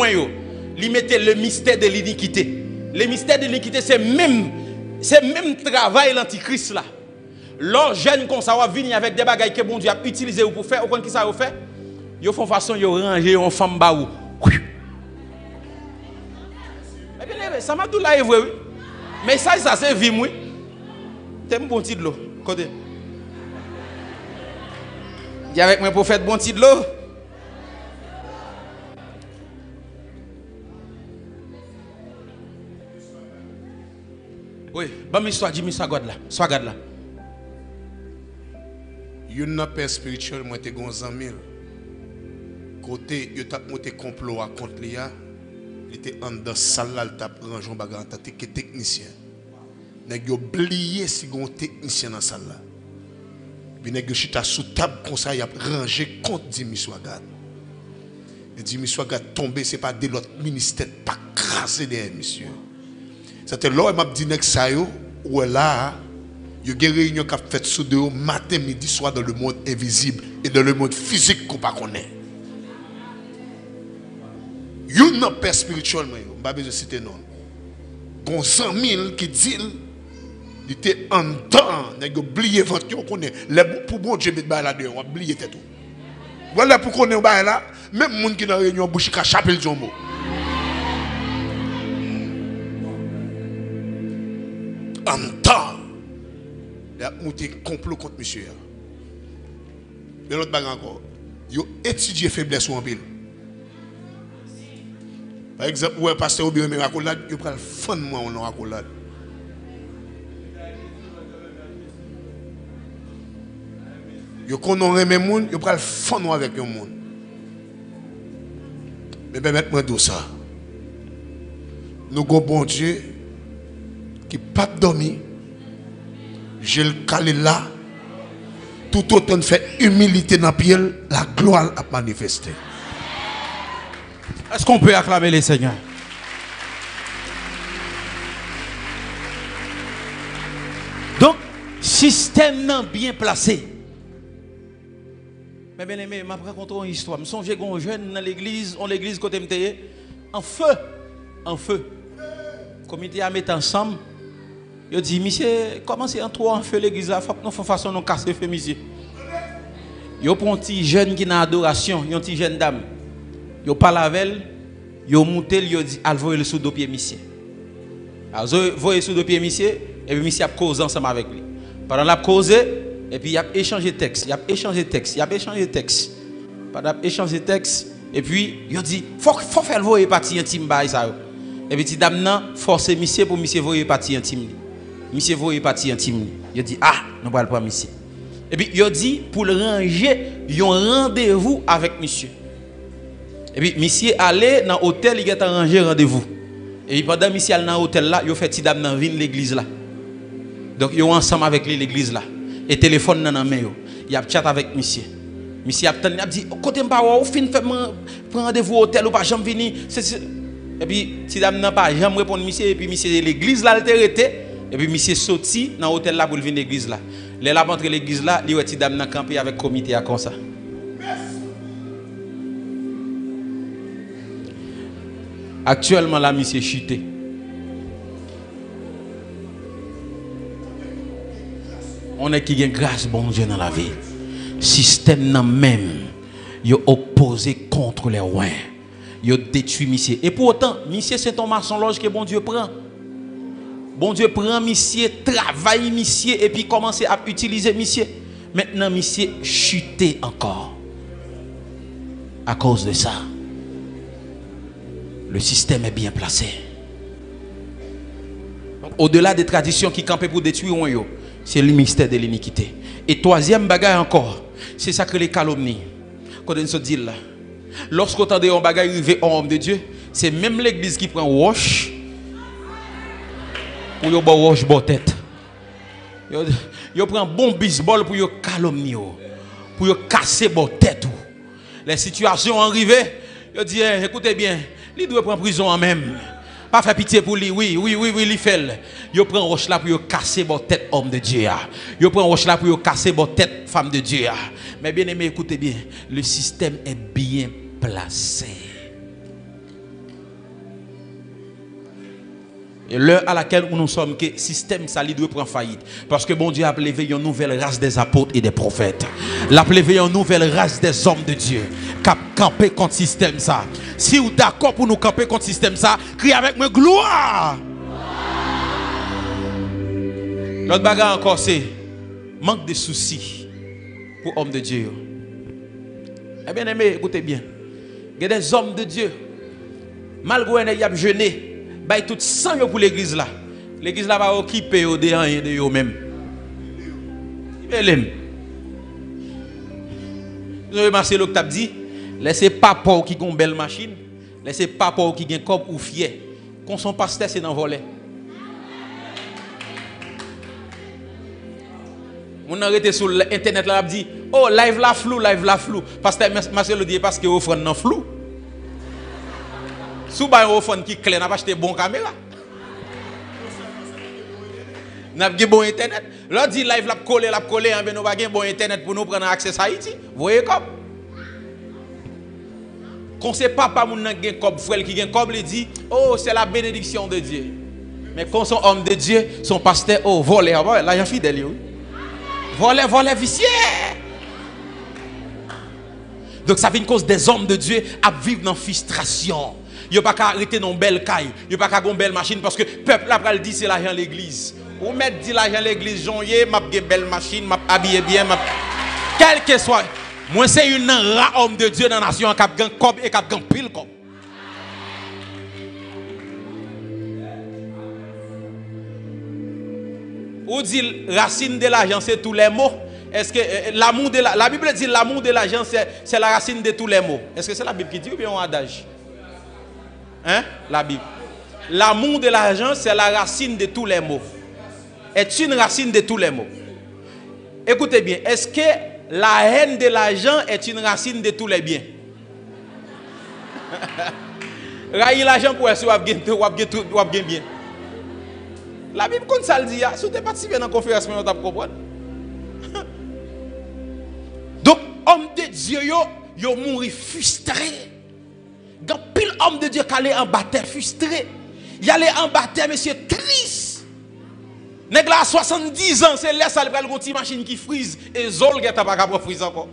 A: il mettait le mystère de l'iniquité. Le mystère de l'iniquité, c'est même travail l'antichrist là. Lors jeunes comme ça va venir avec des bagages que bon Dieu a utilisé pour faire, au qui ça a fait, ils font façon de ranger en femme baou. Ça m'a tout là, oui. Mais ça c'est vie, oui. C'est un bon petit de l'eau. Côté. Dis avec moi prophète, bon petit de l'eau. Oui, bon histoire, dis-moi ça, God là. Soit God là.
D: Yon père spirituel, moi, t'es gon 100 000. Côté, yo t'a monté complot à contre l'IA. Il était en dans salle là, il t'a rangé un bagage, il était technicien. Nèg yo oublié si gon technicien dans salle là. Puis nèg yo chita sous table comme ça, il a rangé contre Jimmy Swaggart. Et Jimmy Swaggart tombé, c'est pas de l'autre ministère pas crasé derrière monsieur. C'était là il m'a dit nèg ça yo ou là il y a une réunion qui a fait sous deux matin midi soir dans le monde invisible et dans le monde physique qu'on pas connaît. Yon nan père spirituel moi, pas besoin de citer non. Gon 100 000 qui dit il était en temps, nèg oublié votre on connaît pour bon Dieu mettre là dedans, on oublier tout. Voilà pour connaître ba là, même monde qui dans réunion bouche ka chapel jombo. En temps, il a monté complot contre monsieur. Mais l'autre bagarre encore, il a étudié faiblesse ou en pile. Par exemple, où est pasteur Obi Reme accolade, il prend le fond de moi en accolade. Il connaît mes monde, il prend le fond avec le monde. Mais permettez-moi de ça. Nous avons bon Dieu qui n'a pas dormi. Je le calé là. Tout autant de fait humilité dans le pied, la gloire a manifesté.
A: Est-ce qu'on peut acclamer les Seigneurs? Donc, système bien placé. Mais bien aimé, je vais raconter une histoire. Je me souviens d'un jeune dans l'église, côté m'teye, en feu. En feu. Le comité a mis ensemble. Il dit, monsieur, comment c'est en trop en feu l'église là? Il faut que nous fassions façon de casser feu, monsieur. Il y a un petit jeune qui est en adoration, il y a une petite jeune dame. Yo parle avec elle, yo monté, yo dit al voyer le sous deux pieds monsieur. Alors voyer sous deux pieds monsieur et puis monsieur a causé ensemble avec lui. Pendant la cause et puis il a échangé texte, Pendant échanger texte et puis il dit faut faire voyer partie intime bail ça. Et puis ti dame nan forcer monsieur pour monsieur voyer partie intime. Monsieur voyer partie intime. Il dit ah, nous va le prendre monsieur. Et puis, il a dit pour le ranger, il y a un rendez-vous avec monsieur. Et puis, monsieur allait dans l'hôtel, il a arrangé rendez-vous. Et puis, pendant que monsieur allait dans l'hôtel là, il a fait petit dame dans l'église là. Donc, ils sont ensemble avec l'église là. Et téléphone dans la main. Il a chat avec monsieur. Monsieur a dit, côté m'pa ou fin fait rendez-vous au hôtel ou pas jamais venir. Et puis, si dame n'a pas jamais répondre monsieur, et puis monsieur l'église là, elle était. Et puis, monsieur sorti dans l'hôtel là pour venir l'église là. Les là entre l'église là, il y a une dame dans campé avec comité à comme ça. Actuellement là, monsieur chuté. On est qui gagne grâce bon Dieu dans la vie. Système nan même, yo opposé contre les rois. Yo détruit monsieur. Et pour autant, monsieur c'est ton mensonge que bon Dieu prend. Bon Dieu prend monsieur, travaille monsieur et puis commence à utiliser monsieur. Maintenant monsieur chuté encore. À cause de ça. Le système est bien placé. Au-delà des traditions qui campaient pour détruire, c'est le mystère de l'iniquité. Et troisième bagaille encore, c'est ça que les calomnies. Quand on se dit là, lorsqu'on entend un bagaille arriver en homme de Dieu, c'est même l'église qui prend wash pour y wash bon tête. Yo prend bon baseball pour yo calomnier, pour yo casser bon tête. Les situations arrivées, yo dit écoutez bien, il doit prendre prison en même. Pas faire pitié pour lui, oui, il fait. Il prend roche là pour yo casser bon tête homme de Dieu. Il prend roche là pour yo casser bon tête femme de Dieu. Mais bien aimé, écoutez bien, le système est bien placé. Et l'heure à laquelle nous sommes, que le système ça doit prendre faillite. Parce que bon Dieu a levé une nouvelle race des apôtres et des prophètes. Il a levé une nouvelle race des hommes de Dieu. Qui a campé contre le système ça. Si vous êtes d'accord pour nous camper contre le système ça, criez avec moi gloire. L'autre bagarre encore c'est manque de soucis pour hommes de Dieu. Eh bien aimé, écoutez bien. Il y a des hommes de Dieu. Malgré qu'ils ont jeûné. Bah tout sang pour l'église là. L'église là va occuper de rien de eux même. Vous avez marché l'autre dit, laissez papa qui a une belle machine, laissez papa qui a un corps ou fier. Quand son pasteur c'est dans volet. On a arrêté sur internet là dit, oh live la flou. Pasteur Marcel le dit parce que offre non flou. Si vous avez un téléphone qui est clair, vous avez acheté une bonne caméra. Vous avez un bon internet. Là, dit live, la coller, mais nous avons un bon internet pour nous prendre accès à Haïti. Vous voyez comme? Quand c'est papa qui a un cob, frère qui a un cob, il dit, oh, c'est la bénédiction de Dieu. Mais quand son homme de Dieu, son pasteur, oh, volé, là, il y a un fidèle. Volé, vicié. Donc, ça fait une cause des hommes de Dieu à vivre dans la frustration. Yo pas qu'à arrêter dans belle caille, yo pas qu'à gon belle machine parce que peuple là pral dit c'est l'argent l'église. Ou mettre dit l'argent l'église jonye, m'a gen belle machine, m'a habillé bien, m'a quel que soit. Moi c'est une rare homme de Dieu dans la nation qui a gan cob et qui a gan pile cob. Ou dit racine de l'argent c'est tous les mots. Est-ce que l'amour de la Bible dit l'amour de l'argent c'est la racine de tous les mots. Est-ce que c'est la Bible qui dit ou bien un adage? Hein? La Bible. L'amour de l'argent, c'est la racine de tous les maux. Est une racine de tous les maux. Écoutez bien, est-ce que la haine de l'argent est une racine de tous les biens? Railler l'argent pour essayer de bien. La Bible, comme ça le dit, si vous participez dans la conférence, vous allez comprendre. Donc, homme de Dieu, yo mouri frustré. Quand pile homme de Dieu qui allait en baptême frustré, il allait en baptême, monsieur, triste. Nèg là 70 ans, c'est là ça le prend une machine qui frise et zol qui t'a pas capable frise encore.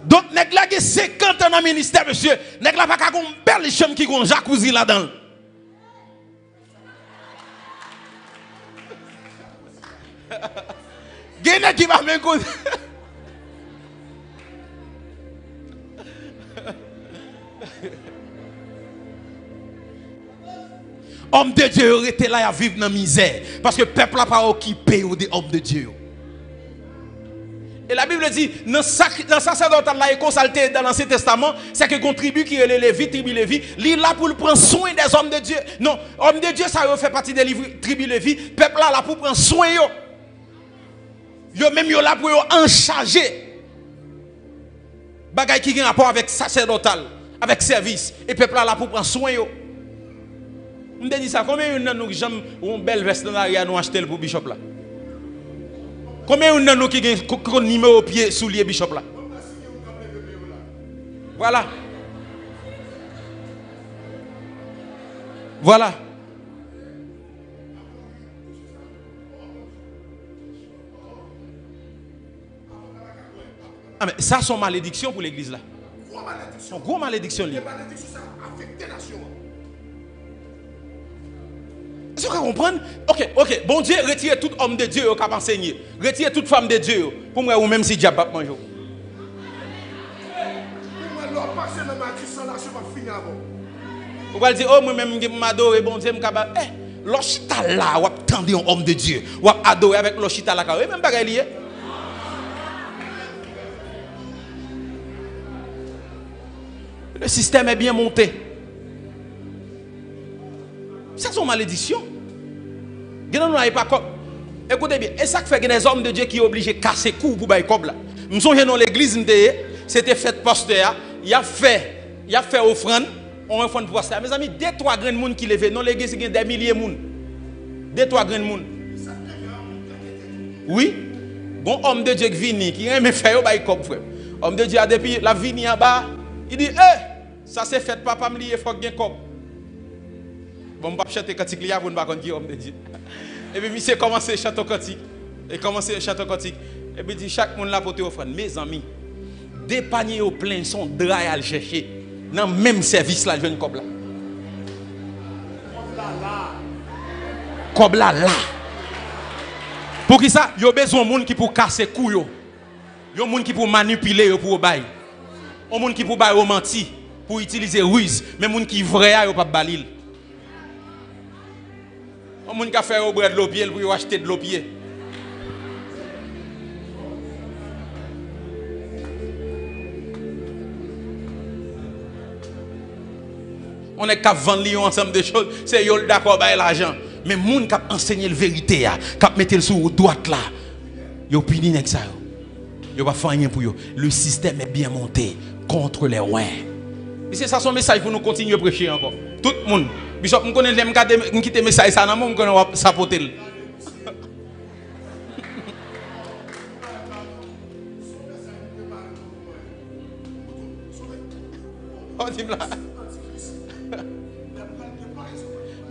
A: Donc nèg là qui 50 ans dans le ministère monsieur, nèg là pas ka gon belle chambre qui gon jacuzzi là-dedans. Gene qui va même cause.
C: Homme de Dieu était là à vivre dans la misère. Parce que le peuple n'a pas occupé des hommes de Dieu. Et la Bible dit, dans le sacerdotal là, et consulté dans l'Ancien Testament, c'est que une tribu qui est les Lévites, tribu Lévi, il est là pour prendre soin des hommes de Dieu. Non, hommes de Dieu, ça fait partie des tribus Lévi. Le peuple là pour prendre soin. Yo même yo là pour en charger. Bagay qui a rapport avec sacerdotal, avec service. Et le peuple là pour prendre soin. Je me dis ça, combien de nous qui ont une belle veste dans l'arrière nous acheter pour Bishop là? Combien de nous qui ont un numéro au pied sous les Bishop là? Voilà. Voilà. Ah mais ça c'est une malédiction pour l'église là. Une grosse malédiction. Une grosse malédiction. Ça affecte la nation. Est-ce que vous comprenez? Ok. Bon Dieu, retirez tout homme de Dieu qui a enseigné. Retirez toute femme de Dieu. Pour moi, ou même si diable mange. Pour moi, passer dans ma discussion là, je vais finir avant. Vous allez dire, oh, moi-même, je m'adore, bon Dieu, je m'adore. Eh, l'ochita là, vous attendez un homme de Dieu. Vous adorez avec l'ochita là. Même pas lié. Le système est bien monté. Ça, c'est une malédiction. Écoutez bien, et ça fait que des hommes de Dieu qui sont obligés de casser coups pour bailler comme là. Nous sommes dans l'église, c'était fait pasteur, il a fait offrande, on offrande pour pasteur. Mes amis, 2-3 grands monde qui lèvent dans l'église, il y a des milliers de monde. 2-3 grands monde. Oui, bon homme de Dieu qui vient, qui aime faire bailler comme frère. Homme de Dieu a depuis la vie en bas, il dit, ça c'est fait, papa me lié, il faut bien comme. Bon, je ne vais pas chanter cantique, il y a un homme de Dieu. Et puis, monsieur commence à chanter cantique. Et commence à chanter cantique. Et puis, dit chaque monde là pour te offrir. Mes amis, des paniers au plein sont dry à le chercher. Dans le même service là, je viens de Kobla. Kobla là. Pour qui ça? Il y a besoin de monde qui pour casser couilles. Il y a monde qui pour manipuler pour bailler. Il y a monde qui pour bailler mentir, pour utiliser ruse. Mais monde qui vrai, il n'y a pas de balil. On moun ka fait au bras de l'eau pied pour acheter de l'eau pied. On est qu'à vendre un ensemble de choses, c'est yo d'accord bailler l'argent, mais moun qui enseigner la vérité qui mettre le sur droite là. Yo puni nek ça yo. Yo pas faire rien pour yo. Le système est bien monté contre les ouins. Et c'est ça son message pour nous continuer à prêcher encore. Tout le monde. Bishop, je connais les quitter le message, ça je connais sapoter. Oh, dis là.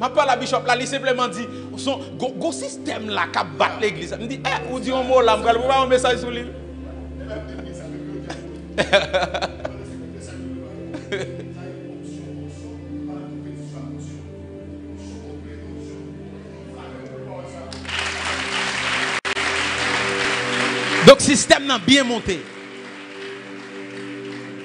C: Je parle à Bishop, là, il simplement dit, son go système là qui bat l'église. Il me dit, vous dites un mot là, je vais vous un message sur lui. Donc, le système n'a bien monté.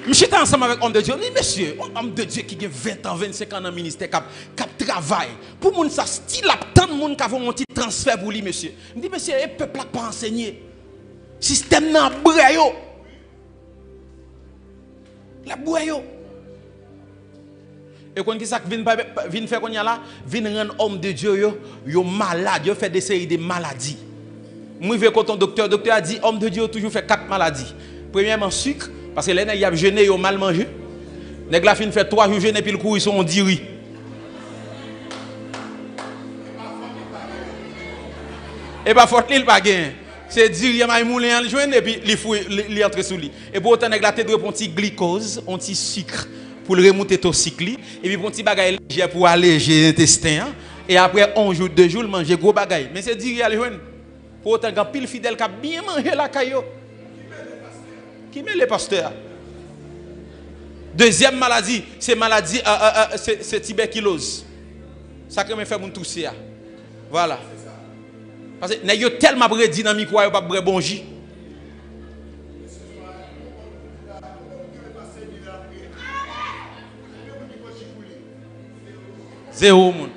C: Je suis ensemble avec homme de Dieu. Je dis, monsieur, homme de Dieu qui a 20 ans, 25 ans dans le ministère, qui travaille. Pour moun ça style, tant de monde qui a un petit transfert pour lui, monsieur. Je dis, monsieur, le peuple n'a pas enseigné. Le système n'a pas brayé. La brayé. Et quand ça vient faire qu'on y a là, vient rendre homme de Dieu yo malade, yo fait des séries de maladies. Moi je vais quand ton docteur a dit homme de Dieu a toujours fait 4 maladies. Premièrement sucre parce que là il a jeûné yo mal mangé. Nèg la fin fait 3 jours jeûner puis le courir son diri. Et pas fort il pas gain. C'est diri m'a moulin en joindre et puis il entre sous lui. Et pour autant nèg la tête un petit glucose, un petit sucre pour le remonter ton cycle et puis un petit bagage léger pour alléger l'intestin et après 1 jour 2 jours manger gros bagage. Mais c'est diri aller joindre. Pour autant qu'un pile fidèle qui a bien mangé la caillou. Qui met les pasteurs? Deuxième maladie, c'est maladie, c'est tuberculose. Ça qui me fait mon tousser. Voilà. Parce que n'y a tellement de dynamique où il n'y a pas de bon jus. Zéro monde.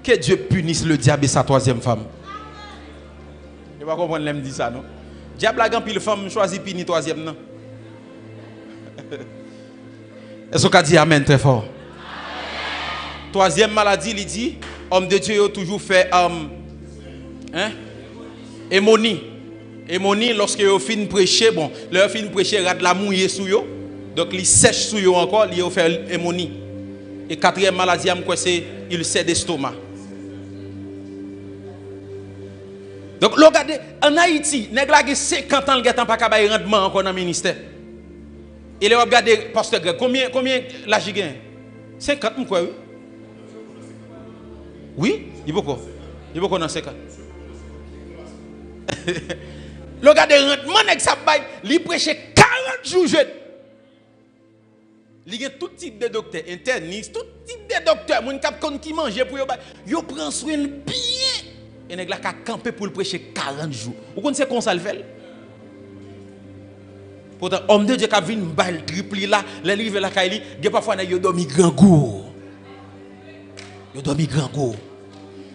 A: Que Dieu punisse le diable et sa troisième femme. Je ne vais pas comprendre l'aime dit ça, non? Diable a pile femme choisit punir troisième, non? Est-ce qu'on dit amen très fort? Amen. Troisième maladie, il dit, homme de Dieu a toujours fait hémonie. Hémonie, lorsque vous finissez prêcher, bon, leur fin prêcher, il y a de la mouille sur eux. Donc, il sèche sur eux encore, il a fait hémonie. Et quatrième maladie, c'est ulcère d'estomac. Donc, regardez, en Haïti, nèg la gen 50 ans, il n'a pas de rendement encore dans le ministère. Et là, regardez, pasteur Greg, combien l'âge il gagne? 50, quoi, oui? Oui? Il y a beaucoup. Il y a beaucoup dans 50. Regardez, rendement, nèg sa bail, il prêche 40 jours jeune. Il y a tout type de docteurs, internistes, tout type de docteurs, moun k'ap kon qui mange pour yo prend soin bien. Et nèg la ka camper pour le prêcher 40 jours. Vous connaissez comment ça le fait? Pourtant homme de Dieu qui vinn bail triple là, les livre la kaili, gen parfois nèg yo dormi grand gour. Yo dormi grand gour.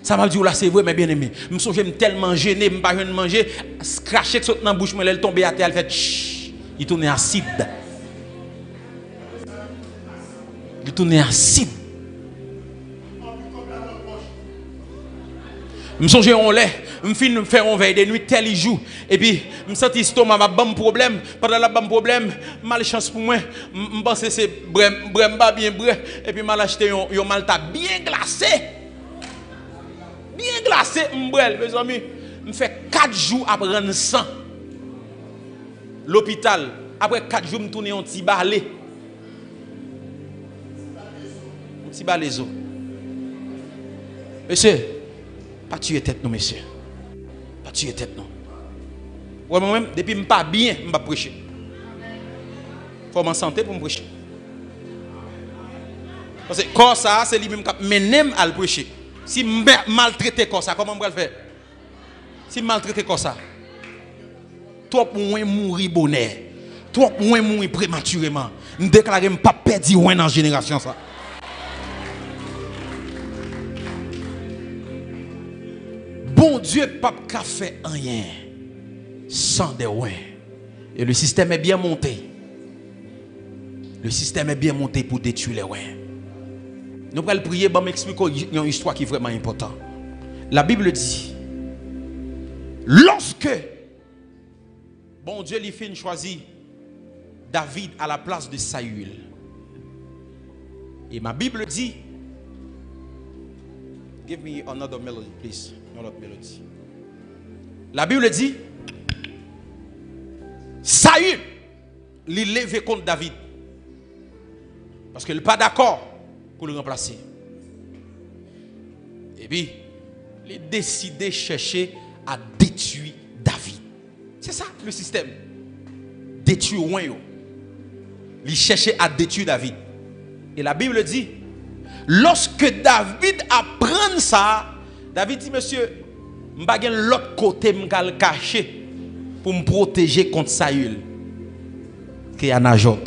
A: Ça m'a dit là c'est vrai mais bien aimé. Me songe tellement gêné, me pas jeune manger, cracher saute dans bouche, mais elle tomber à terre, elle fait chut, il tourne acide. Il tourne acide. Je me songe on lait, je me fais on veille de nuit tel jour et puis je me sens l'estomac m'a bon problème, pendant la bon problème, malchance pour moi, je pense c'est brem bien bré et puis mal acheté un malta bien glacé. Bien glacé m'brel mes amis, me fait 4 jours à prendre sang. L'hôpital, après 4 jours me tourner un petit balai. Un petit balai zo. Monsieur pas tuer tête non monsieur. Pas tuer tête non. Ouais moi-même depuis me pas bien, me pas prêcher. Faut m'en santé pour me prêcher. Parce que corps ça c'est lui même qui menem à le prêcher. Si maltraiter comme ça, comment on va le faire? Si maltraiter comme ça, trop moins mourir bonheur, trop moins mourir prématurément. Nous déclarons pas perdre dans la génération ça. Bon Dieu, pas qu'à faire rien sans des ouins. Et le système est bien monté. Le système est bien monté pour détruire les ouins. Nous allons prier, pour m'expliquer une histoire qui est vraiment importante. La Bible dit, lorsque bon Dieu lui fait choisir David à la place de Saül. Et ma Bible dit, give me another melody, please. Another melody. La Bible dit, Saül lui levé contre David. Parce qu'il n'est pas d'accord pour le remplacer. Et puis, il a décidé de chercher à détruire David. C'est ça le système. Détruire Ouin. Il cherchait à détruire David. Et la Bible dit, lorsque David apprend ça, David dit, monsieur, je vais aller l'autre côté, je vais le cacher pour me protéger contre Saül, qui est Anajot.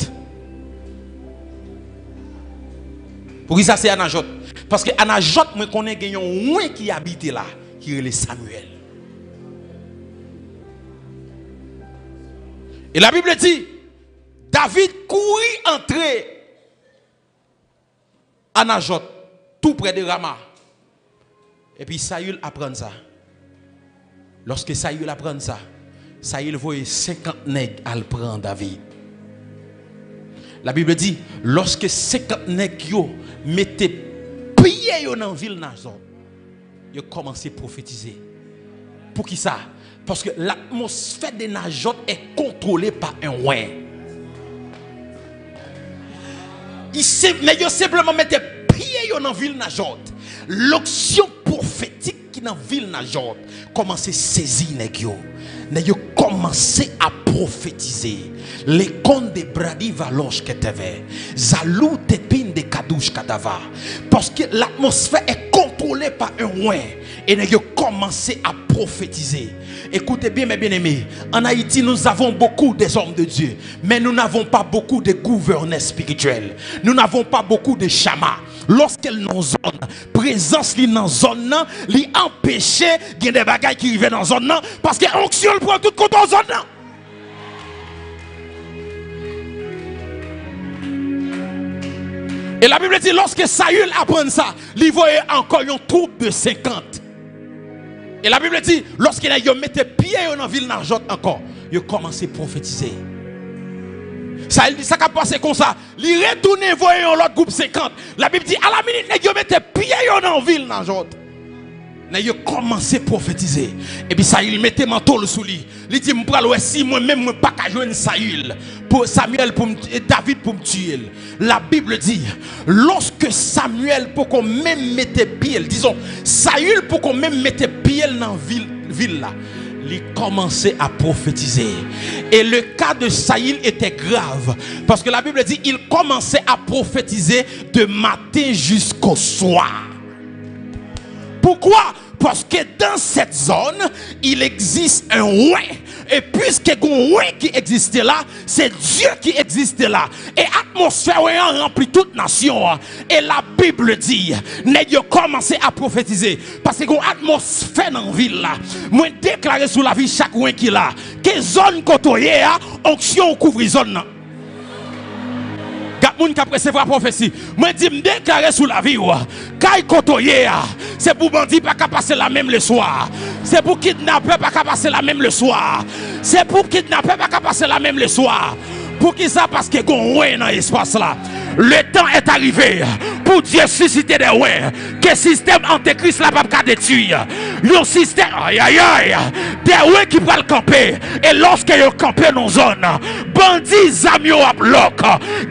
A: Pour qui ça c'est Anajot? Parce que Anajot, je connais un ouin qui habite là, qui est Samuel. Et la Bible dit, David courit entrer Anajot, tout près de Rama. Et puis Saül apprend ça. Lorsque Saül apprend ça, Saül voit 50 nègres à le prendre David. La Bible dit, lorsque 50 nègres mettaient pied dans la ville Nazot, ils ont commencé à prophétiser. Pour qui ça? Parce que l'atmosphère de Nazot est contrôlée par un ouin. Mais ils simplement mettaient pied dans la ville Nazot. L'onction prophétique qui est dans la ville Nazot commence à saisir les gens. Ils ont commencé à prophétiser. Les contes de Brady Valoche que tu avais. Zalou Tepin de Kadouche Kadava. Parce que l'atmosphère est contrôlée par un ouin. Et ils ont commencé à prophétiser. Écoutez bien mes bien-aimés. En Haïti nous avons beaucoup des hommes de Dieu. Mais nous n'avons pas beaucoup de gouverneurs spirituels. Nous n'avons pas beaucoup de chamas.
C: lorsqu'elle dans zone, présence li dans zone nan, li empêcher gen des bagages qui arrivent dans zone nan parce que onction le prend tout compte dans zone nan. Et la Bible dit lorsque Saül apprend ça, il voyait encore une troupe de 50. Et la Bible dit lorsqu'il a mis pied dans la ville d'Arjot encore, il a commencé à prophétiser. Ça il dit ça qui a passé comme ça. Il retourne voyer l'autre groupe 50. La Bible dit à la minute il a mis pied dans la ville d'Arjot. Il a commencé à prophétiser. Et puis Saül mettait manteau sous lui. Il dit si moi-même je ne peux pas jouer Saül pour Samuel et David pour me tuer. La Bible dit lorsque Samuel pour qu'on même mette pied, disons Saül pour qu'on même mette pied dans la ville là, il commençait à prophétiser. Et le cas de Saül était grave parce que la Bible dit il commençait à prophétiser de matin jusqu'au soir. Pourquoi? Parce que dans cette zone, il existe un roi. Et puisque un roi qui existait là, c'est Dieu qui existait là. Et l'atmosphère remplit toute nation. Et la Bible dit, n'ayez commencé à prophétiser. Parce que l'atmosphère dans la ville là, moi déclaré sous la vie chaque roi qui là, que zone côtoyée, onction couvre zone. Moun qui a recevoir prophétie. Moi dis me déclarer sous la vie kay kotoye c'est pour bandit pas passer la même le soir. C'est pour kidnapper pas passer la même le soir. C'est pour kidnapper pas passer la même le soir. Pour qui ça? Parce que gon ouais dans l'espace là. Le temps est arrivé pour Dieu susciter des ouais. Que système antéchrist là pas détruire. Le système aïe aïe aïe. Des ouais qui va le camper. Et lorsque yo camper dans zone, bandits zamio à bloc.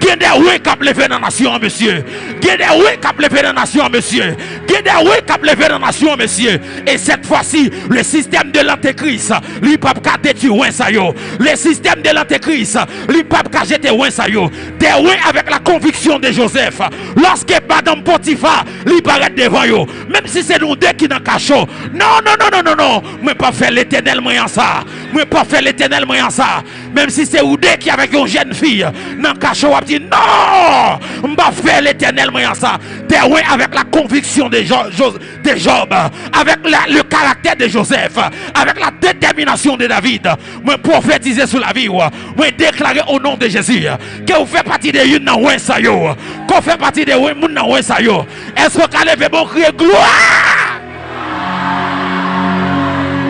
C: Gen des ouais qui lever dans nation monsieur. Gen des ouais qui lever dans nation monsieur. Gen des ouais qui lever dans nation monsieur. Et cette fois-ci, le système de l'antéchrist, lui pas détruire ouais ça yo. Le système de l'antéchrist, lui pas jeter ouais ça yo. Des ouais avec la conviction de Joseph, lorsque Madame Potiphar lui paraît devant yo, même si c'est nous deux qui dans cachot, non, moi pas faire l'éternel moyen ça, moi pas faire l'éternel moyen ça, même si c'est vous deux qui avec une jeune fille dans cachot, on dit non, on pas faire l'éternel moyen ça, t'es ouais avec la conviction de Job, avec le caractère de Joseph, avec la détermination de David, moi prophétiser sur la vie, moi déclarer au nom de Jésus que vous faites partie de une dans ouais ça yo, qu'on fait partie de ouais moun dans ouais ça yo. Est-ce que vous levez bon crier gloire?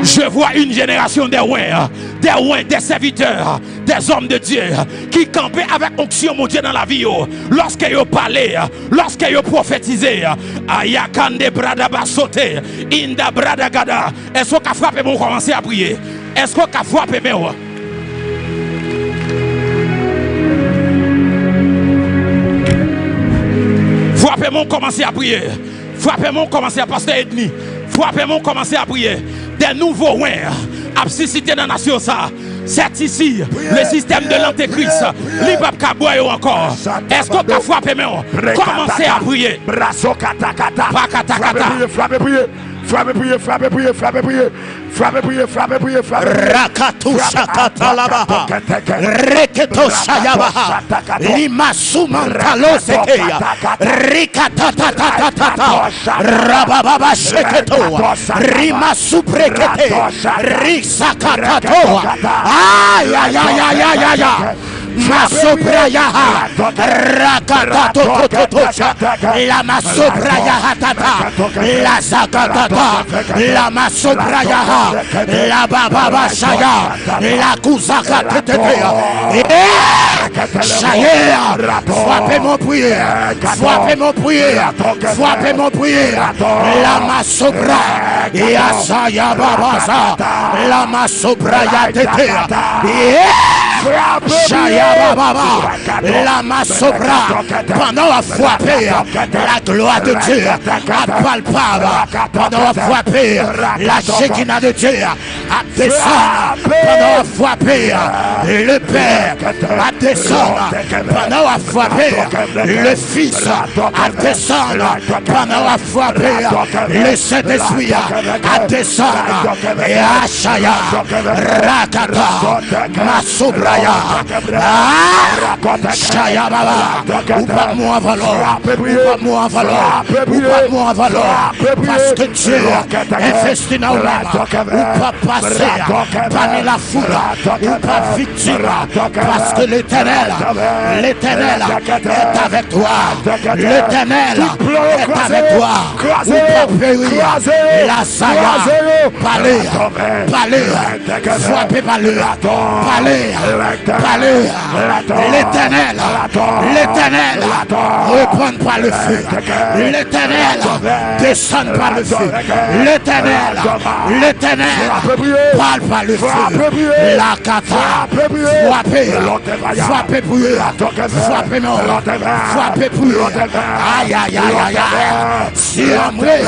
C: Je vois une génération des rois, des serviteurs, des hommes de Dieu qui campaient avec onction mon Dieu dans la vie. Lorsque ils parlaient, lorsque ils prophétisaient, ayakande bradaba sauté, inda bradagada. Est-ce qu'on a frappé mon commencer à prier? Est-ce qu'on a frappé mon? Frappez-moi, commencez à prier. Frappez-moi, commencez à passer ethnie. Frappez-moi, commencez à prier. Des nouveaux rois à susciter dans la nation ça. C'est ici le système de l'antéchrist. L'ibab kaboyo encore. Est-ce qu'on a frappé moi? Commencez à prier.
E: Frappez, priez. Frappez, priez, frappez, priez, frappez, priez. Frappez, priez, frappez, priez, frappez, priez.
C: Rakatou shakatalabaha. Reketo shayabaha. Limasumantalo sekeya. Rikatatatata. Rabababa sheketo. Rimasuprekete. Risakatato. Aïe, aïe, aïe, aïe, aïe, aïe. Masobrayaha Rakatato La Masobrayaha Tata La Zakatata La Masobrayaha La Baba Shaya La Kuzaka Tetea Shaya Frappez mon prière Frappez mon prière Frappez mon prière La Masobra Yasaya Babasa La Masobraya Tetea Shaya Baba, la Masobra, pendant la frappé, la gloire de Dieu, à palpable, pendant la frappé, la Shekinah de Dieu, à descendre, pendant la frappé, le Père, à descendre, pendant la frappé, le Fils, à descendre, pendant la frappé, le Saint-Esprit, à descendre, et à Shaya, Rakata, Masobra. Chaya Baba, ou pas moi valor, ou pas moi valor, ou pas moi valor, parce que Dieu investi dans le même, ou pas passer parmi la foule, ou pas victime, parce que l'Éternel est avec toi, l'Éternel est avec toi, ou pas périr, la saga, parler, frapper parler, l'Éternel, reprendre par le feu, l'Éternel, descendre par le feu, l'Éternel, parle par le feu, la kata, frapper pour eux, frapper non, frapper pour eux, aïe, si André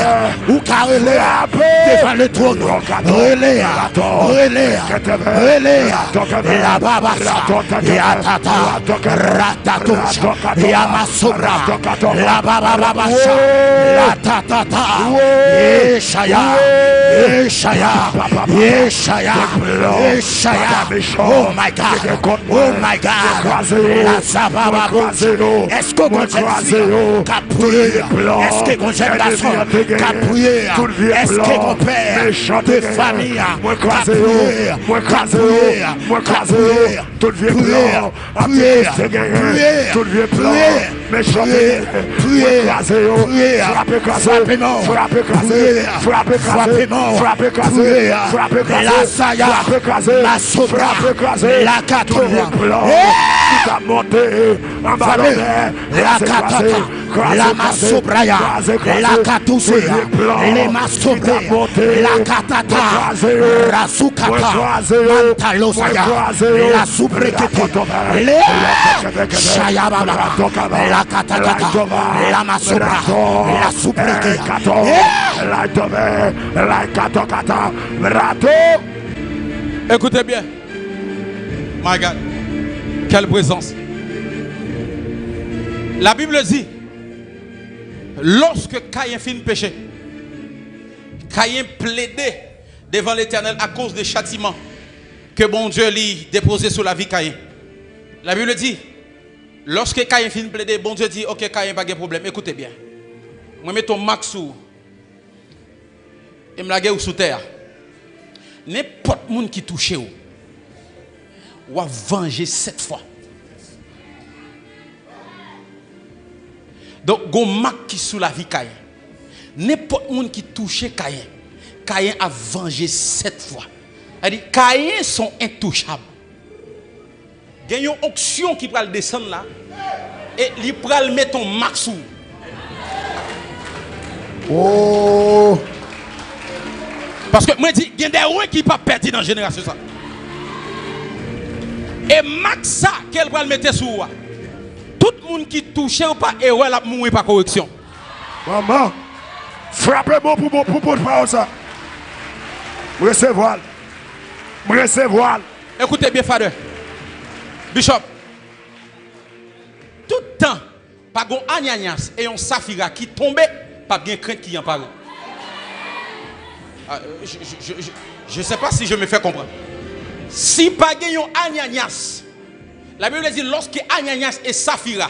C: ou carrelé devant le trône, relais, la babasa, Yatata, Ratatoucha, Yamasobra, la babababasha, la tatata, Yeshaya, oh my God, la sababa, est-ce que vous êtes capouillé, est-ce que vous êtes garçon capouillé, est-ce que mon père de famille capouillé,
E: tout le vieux blanc, tout le vieux blanc, méchant, frappez,
C: la saya, la sobra, la katoua,
E: tout a monté, en ballon,
C: la katata, la masobraya, la katouse, les masobraya, la katata, la soukata, mantalosaya, la soubrekete, les chayababa, la katata, la masobra, la soubrekete,
A: écoutez bien. My God. Quelle présence. La Bible dit, lorsque Caïn fit péché, Caïn plaidait devant l'Éternel à cause des châtiments que bon Dieu lui déposait sur la vie de Caïn. La Bible dit, lorsque Caïn fit plaider, bon Dieu dit, ok Caïn, pas de problème, écoutez bien. Moi je mets ton max sous et me la guerre sous terre. N'importe monde qui touche ou a venger 7 fois. Donc, gon marque qui sous la vie Caïn. N'importe monde qui touche Caïn, Caïn a vengé 7 fois. C'est-à-dire, Caïn sont intouchables. Il y a une onction qui va descendre là et il va mettre ton marque sous.
E: Oh!
A: Parce que moi je dis, il y a des gens qui ne sont pas perdus dans la génération. Ça. Et max ça, qu'elle va le mettre sur vous. Tout le monde qui touche ou pas, et ouais, la mourir par correction.
E: Maman, frappez-moi pour parole ça. Recevoir.
A: Écoutez bien, Father. Bishop. Tout le temps, pas un agnagnas et un safira qui tombe, pas bien crainte qui en parle. Je ne sais pas si je me fais comprendre. Si pas un agnagnas, la Bible dit lorsque Ananias et Saphira,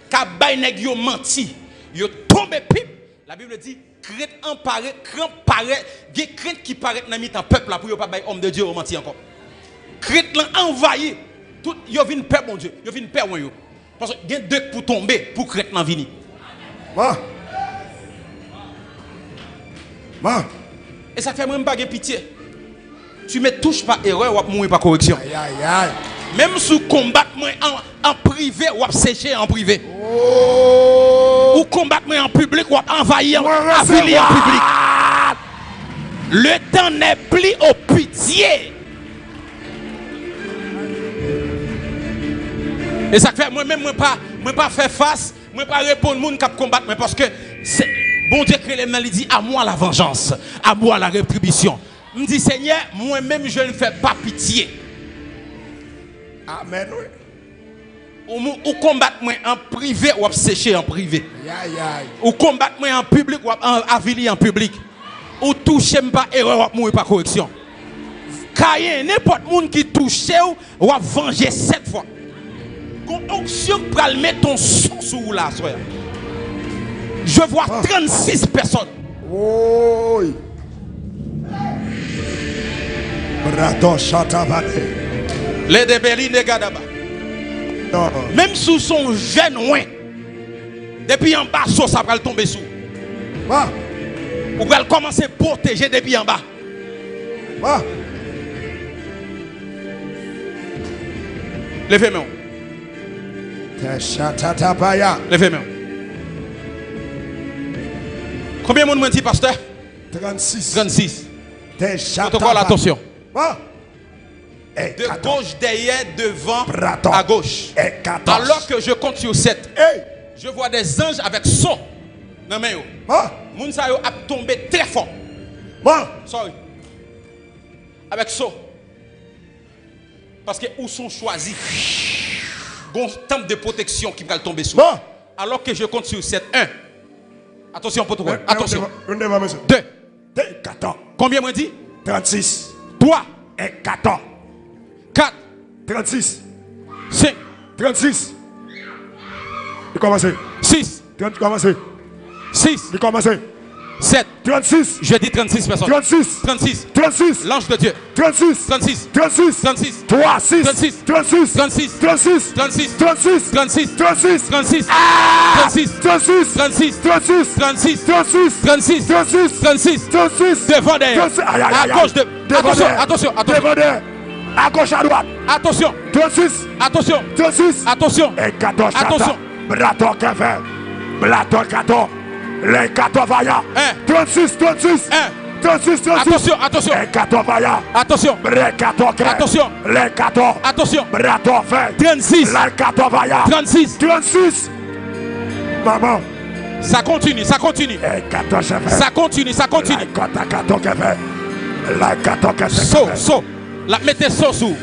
A: Kabayneg yo menti, yo tombé pipe, la Bible dit crainte en paraît, crainte paraît, des crainte qui paraît dans mi-temps peuple là pour yo pas bay homme de Dieu menti encore. Crainte là envahi, tout yo vinn peur mon Dieu, yo vinn peur yo. Parce que gen deux pour tomber pour crainte là venir. Et ça fait même pas de pitié. Tu me touches pas erreur ou mourir par correction. Même sous combattre moi en privé ou sécher en privé. Ou combattre moi en public ou envahir en public. Le temps n'est plus au pitié. Et ça fait moi-même moi pas faire face, moi pas répondre moun qui combattre moi parce que c'est bon Dieu crée les mains, il dit à moi la vengeance, à moi la rétribution. Me dit Seigneur, moi-même je ne fais pas pitié.
E: Amen.
A: Ou combattre moi en privé ou sécher en privé. Ou combattre moi en public ou avilir en public. Ou toucher pas erreur ou pas correction. Caïn, n'importe monde qui touche ou venger 7 fois.
C: Onction pour mettre ton son sur la soeur. Je vois 36 personnes.
E: Oui. Brato Chatabane.
C: Les débéris de Gadaba.
E: Non.
C: Même sous son jeune loin. Depuis en bas, ça va tomber sous.
E: Va.
C: Vous allez commencer à protéger depuis en bas.
E: Va.
C: Levez-moi.
E: Chatabaya.
C: Levez-moi. Combien de monde m'a dit, pasteur?
E: 36.
C: 36.
E: Protocole,
C: attention.
E: Va.
C: De gauche derrière, devant,
E: Brato.
C: à gauche.
E: Et 14.
C: Alors que je compte sur 7,
E: Hey.
C: je vois des anges avec son. Non mais yo.
E: Va.
C: Moun sa yo a tombé très fort.
E: Va.
C: Sorry. Avec son. Parce que où sont choisis. Bon temple de protection qui va tomber sur.
E: Va.
C: Alors que je compte sur 7. 1. Attention protocole. Attention. 2.
E: 14.
C: Combien m'a dit?
E: 36.
C: 3.
E: Et 14.
C: 4.
E: 36.
C: 5.
E: 36. Il commence.
C: 6.
E: Il commence.
C: 6.
E: Il commence.
C: 7.
E: 36.
C: Je dis 36 personnes.
E: 36.
C: 36.
E: 36.
C: L'ange de Dieu.
E: 36.
C: 36.
E: 36.
C: 36.
E: 3, 6.
C: 36.
E: 36.
C: 36.
E: 36.
C: 36.
E: 36.
C: 36.
E: 36.
C: 36. 36.
E: 36.
C: 36.
E: 36.
C: 36.
E: 36.
C: 36.
E: 36.
C: 36.
E: 36.
C: Devant derrière. À gauche de. Attention, attention, attention.
E: Devant derrière. À gauche, à droite.
C: Attention.
E: 36.
C: Attention.
E: 36.
C: Attention.
E: Et 14.
C: Attention.
E: Blaton Kevin. Blaton 14. Les 14 vaillants. 36. 36. 36. 36.
C: Attention, attention.
E: Les 14 vaillants.
C: Attention.
E: Les 14.
C: Attention.
E: Les 14.
C: Attention.
E: Blaton 20.
C: 36.
E: Les 14 vaillants.
C: 36.
E: 36. Maman.
C: Ça continue, ça continue.
E: Les 14 chefs.
C: Ça continue, ça continue.
E: Les 14 Kevin. Les 14 Kevin.
C: Saut. La mettez saut sous.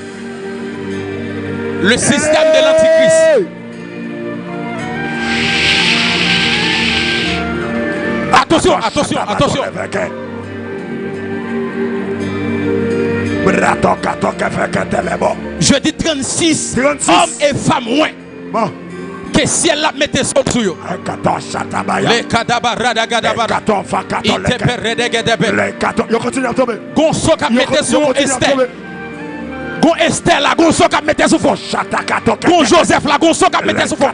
C: Le système de l'antichrist. Attention, attention, attention. Je dis 36 hommes et femmes moins.
E: Bon.
C: Que si elle la mettez saut sous eux. Les kadabarada gadabara.
E: Les 14. Yo continue à tomber.
C: Gonso qui mettez sur Esther. Gon Esther la gonso qui mettez sur fond. Gon Joseph la gonso qui mettez sur fond.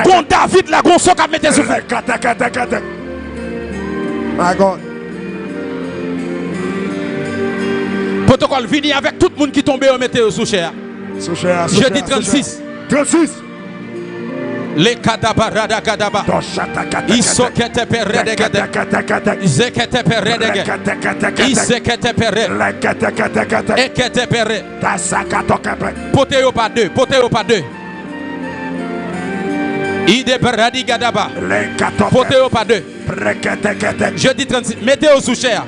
C: Gon David la gonso qui mettez sur fond.
E: My God.
C: Protocole vini avec tout le monde qui tombe et mettez sous cher. Je dis 36.
E: 36.
C: Les kadabarada kadaba. Isokete peredegede. Izekete peredege. Izekete pere. Ekete pere. Potéo pas deux. Potéo pas deux. Ide peradi gadaba. Potéo pas deux. Je dis 36. Mettez au sous cher.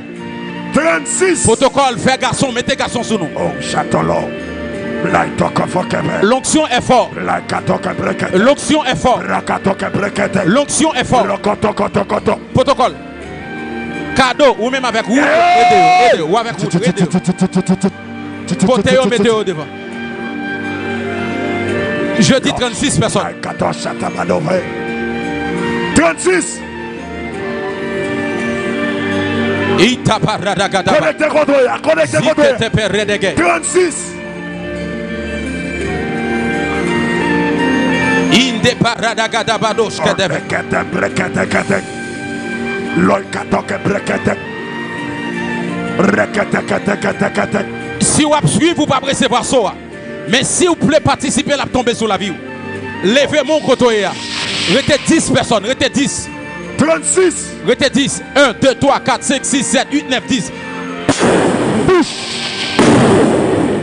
E: 36.
C: Protocole, fait garçon, mettez garçon sous nous.
E: Oh, château.
C: L'onction est fort. L'onction est fort. L'onction est fort. Protocole. Cadeau, ou même avec vous. Aidez-vous. Ou avec vous. Potéo, mettez-vous devant. Je dis 36 personnes.
E: 36. Connectez contre 36.
C: Inde parada gadabados kadebe. Si vous suivez, vous ne pouvez pas recevoir ça. Mais si vous voulez participer, la tomber sur la vie. Levez mon côté. Restez 10 personnes. Restez 10.
E: 36.
C: Restez 10. 1, 2, 3, 4, 5, 6, 7, 8, 9, 10.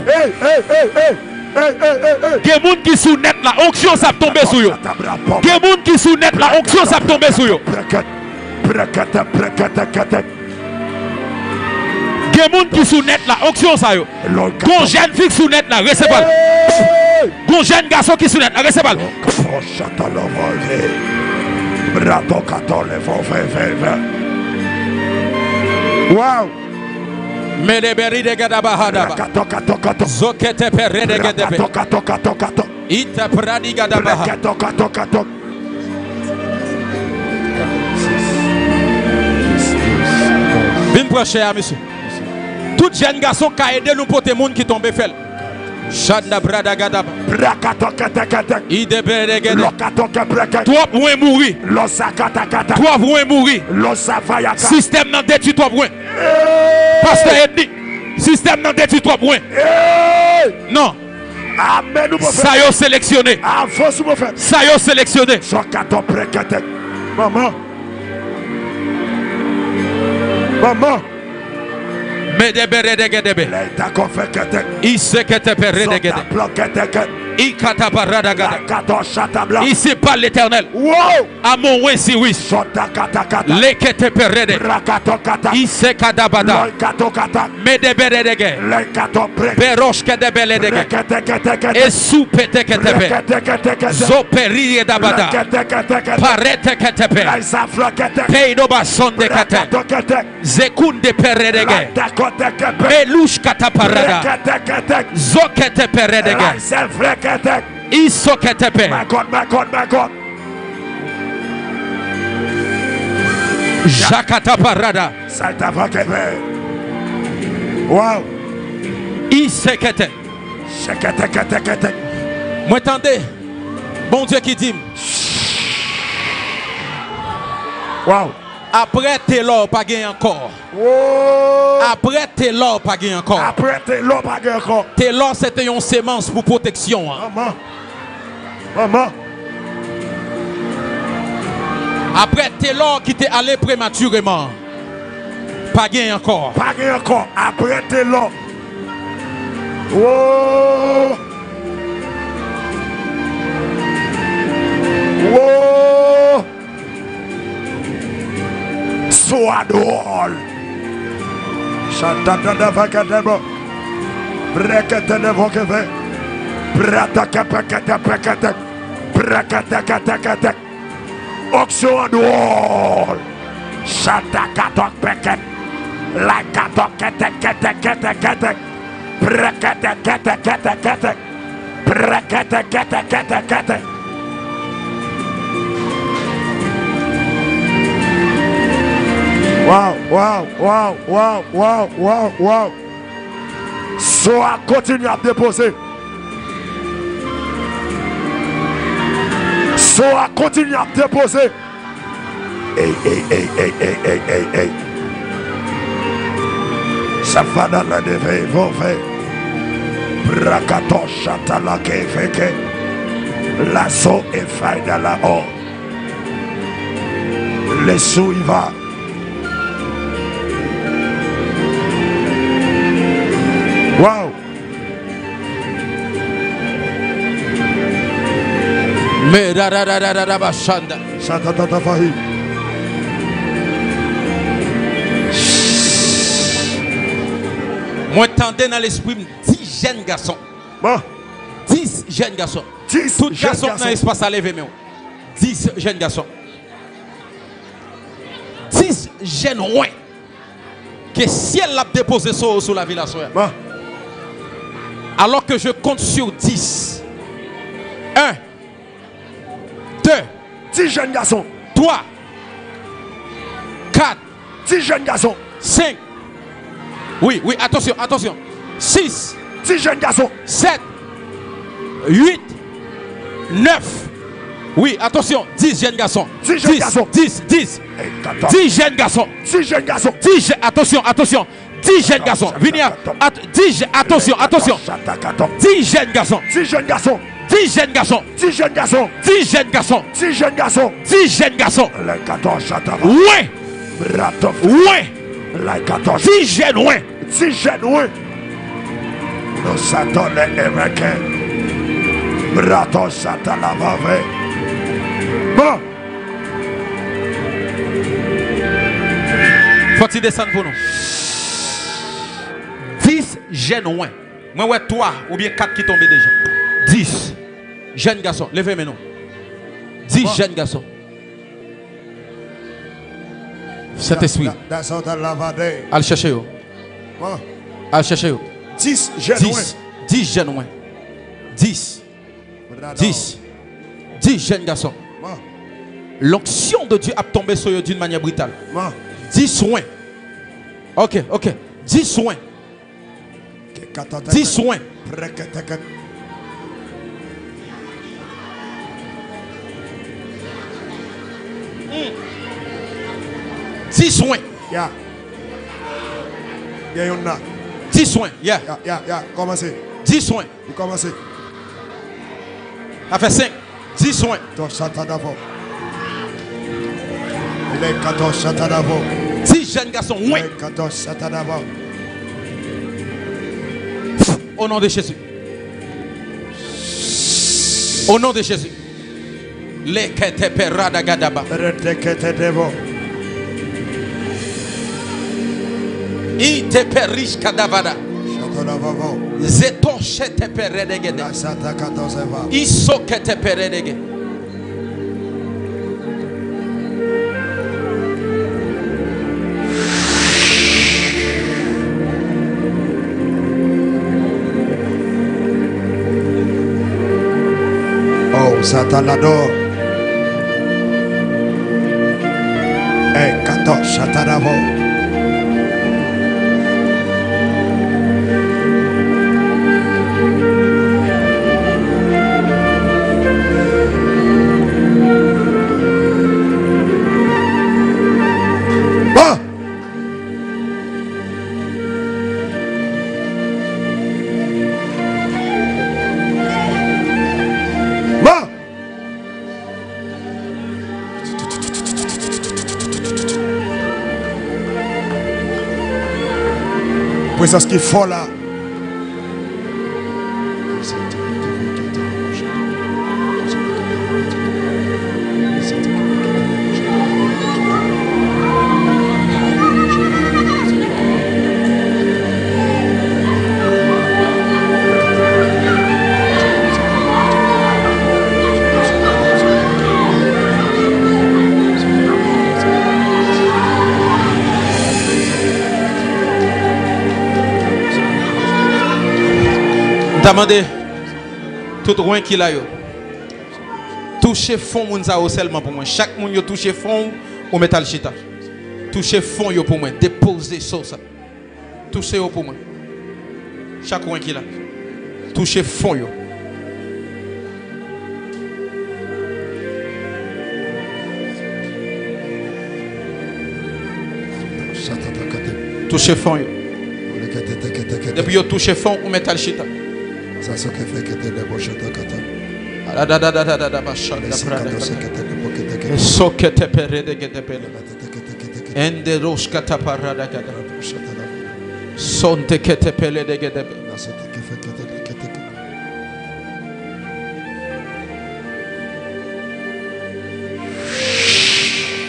E: Hey.
C: Des gens qui sont net la onction ça tomber sur eux. Des gens qui sont net la onction ça tomber sur eux. Des gens qui sont net la onction ça yo. Gon jeune fille sous net la recevez. Gon jeune garçon qui sous net la recevez.
E: Wow.
C: Medeberi de gadaba hadaba. Zokete pere de gadebe.
A: Ita pradiga dabaha. Vin proche à monsieur. Tout jeune garçon qui a aidé nous pour les gens qui tombent fel. Shadna brada gadaba. Toi pour mourir. Toi pour mourir. Système n'a détruit toi pour. Pasteur ethnique. Système n'a détruit toi pour. Non. Ça y est sélectionné. Ça y est sélectionné.
E: Maman. Maman.
A: Mais de bere de gedebe. Ici que te pere de gedebe. Ikata barada gada. Ici par l'Éternel. À mon oui si oui. Les que te pere de. Ici kadabada. Mais de bere de ge. Beroche que de bele de ge. Et soupe te que te pe. Zoperi et dabada. Parete que te pe. Peido bason de kate. Zekun de pere de ge. Melouche kata parada. Zokete pere de ge. Isokete pe.
E: My God.
A: Jakata parada.
E: Wow.
A: Isekete. Moi tendez. Bon Dieu qui dit.
E: Wow.
A: Après tes l'or pas gagné encore. Après tes l'or pas gagné encore. Tes l'or c'était une sémence pour protection.
E: Maman.
A: Après tes l'or qui t'est allé prématurément. Pas gagné encore.
E: Après tes l'or. Wow. Soadol. Chantata vakatebo. Brekatene vokeve. Bratakapakata. Brakatakatakata. Oxoadol. Chantakatok peket. Lakatokete. Brakatakatakata. Wow. Soit continue à déposer. Hey. Ça va dans la déveille, Brakato chatala kefeke. Lasso et faille dans la haut. Les sous il va. Wow.
A: Mais bashanda.
E: Chatata fahi.
A: Moi tendais dans l'esprit 10 jeunes garçons.
E: Bon.
A: 10 jeunes garçons.
E: 10
A: tout garçon dans l'espace à lever. 10 jeunes garçons. 10 jeunes rois. Que ciel l'a déposé sur la ville à soi.
E: Bon.
A: Alors que je compte sur 10. 1, 2,
E: 10 jeunes garçons.
A: 3, 4,
E: 10 jeunes garçons.
A: 5. Oui, attention. 6.
E: 10 jeunes garçons.
A: 7, 8, 9. Oui, attention, 10 jeunes garçons.
E: 10 jeunes garçons.
A: 10 jeunes garçons.
E: 10 jeunes garçons.
A: 10, attention. 10 jeunes garçons. Venez, attention. 10 jeunes garçons.
E: 10 jeunes garçons.
A: 10 jeunes garçons.
E: 10 jeunes garçons.
A: 10 jeunes garçons.
E: 10 jeunes garçons.
A: 10 jeunes garçons.
E: Ouais.
A: 10 jeunes, ouais.
E: 10 jeunes, ouais. Nous Satan les Américains. Brato Satan la vave. Bon.
A: Faut-il descendre pour nous? 10 jeunes, ouais. Moi, ouais, 3 ou bien 4 qui tombent déjà. 10 jeunes garçons. Levez maintenant. 10 jeunes garçons. Cet esprit. Allez chercher. Allez chercher.
E: 10 jeunes.
A: 10 jeunes. 10.
C: 10. 10 jeunes garçons. L'onction de Dieu a tombé sur eux d'une manière brutale. 10 soins. Ok. 10 soins. 10 soins. 10 soins. 10 soins.
E: Commencez.
C: 10 soins.
E: Commencez.
C: Ça fait 5. 10 soins.
E: Il est 14 chata d'avant.
C: 10 jeunes garçons. Oui.
E: 14 chata d'avant.
C: Au nom de Jésus. Au nom de Jésus. Les keteperada gadaba. Ite perish kadavada. Zeto chete peredegede. Iso kete peredege.
E: Oh, Satanado. Et 14 chatanavo. C'est ce qu'il faut là.
C: Demandez tout loin qu'il a yo. Toucher fond moun sa seulement pour moi. Chaque moun yo toucher fond ou métal chita. Toucher fond yo pour moi. Déposer ça. Toucher yo pour moi. Chaque coin qu'il a. Toucher fond yo. Toucher fond yo. Depuis yo toucher fond ou métal chita.
E: Ça ce qui fait que tu es debout sur ta cata.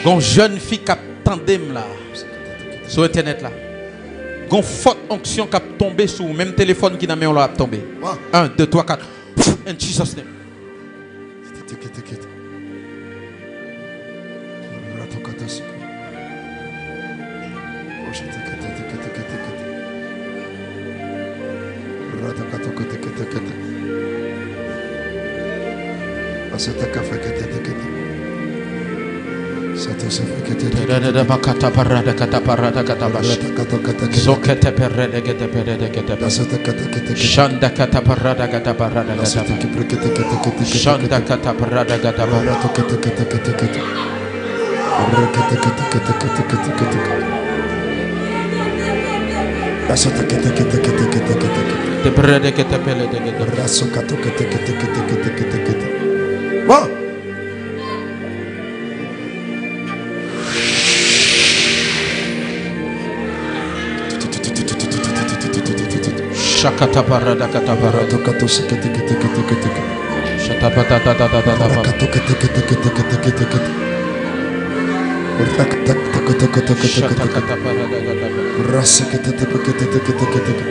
C: Gon jeune fille qui tandem là sur internet là. Gon forte onction qui a tombé sur même téléphone qui n'a même là tombé. 1 2 3 4. In Jesus name. Shakata parada kata parada kato sekete kete kete kete shata patata tata tata kato kete kete kete kete kete kete tak tak tak tak tak tak shata kata parada kata rasa kete kete kete kete kete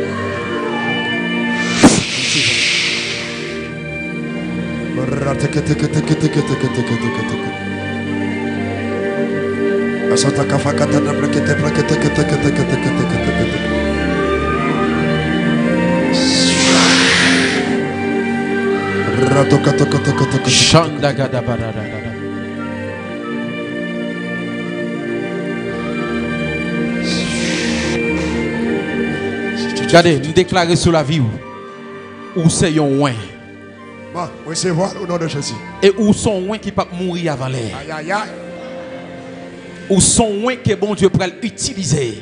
C: rata kete kete kete kete kete kete kete asata kafa kata na brakete brakete kete kete kete kete kete Regardez, nous déclarer sur la vie où c'est un ouin.
E: Bon, recevoir au nom de Jésus.
C: Et où son ouin qui peut mourir avant l'air.
E: Aïe, aïe, aïe.
C: Où son ouin que bon Dieu peut utiliser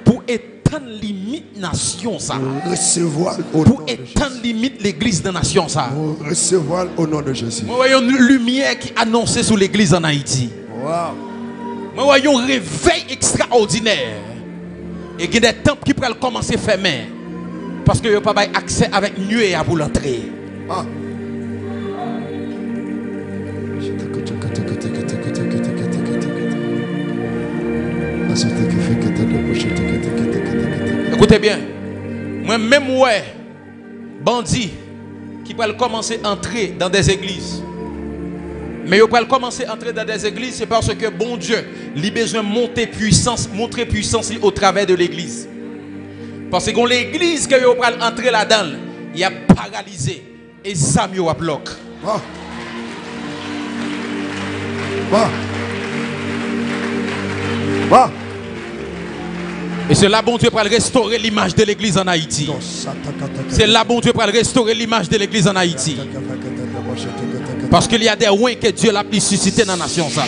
C: pour étendre limite nation ça.
E: Recevoir au nom de Jésus.
C: Pour étendre limite l'église de nation ça.
E: Recevoir au nom de Jésus.
C: Nous voyons une lumière qui annonçait sur l'église en Haïti.
E: Wow.
C: Nous voyons un réveil extraordinaire. Et il y a des temples qui peuvent commencer à fermer. Parce que n'y a pas accès avec nuée à pour l'entrée.
E: Ah.
C: Écoutez bien. Moi-même, ouais, bandit qui peuvent commencer à entrer dans des églises. Mais ils peuvent commencer à entrer dans des églises, c'est parce que bon Dieu, il a besoin de montrer puissance au travers de l'église. Parce que l'église que vous pouvez entrer là-dedans, il y a paralysé et ça a bloqué.
E: Bon. Bon. Bon.
C: Et c'est là bon Dieu pour restaurer l'image de l'église en Haïti. C'est là bon Dieu pour restaurer l'image de l'église en Haïti. Parce qu'il y a des ouins que Dieu l'a suscité dans la nation. Ça.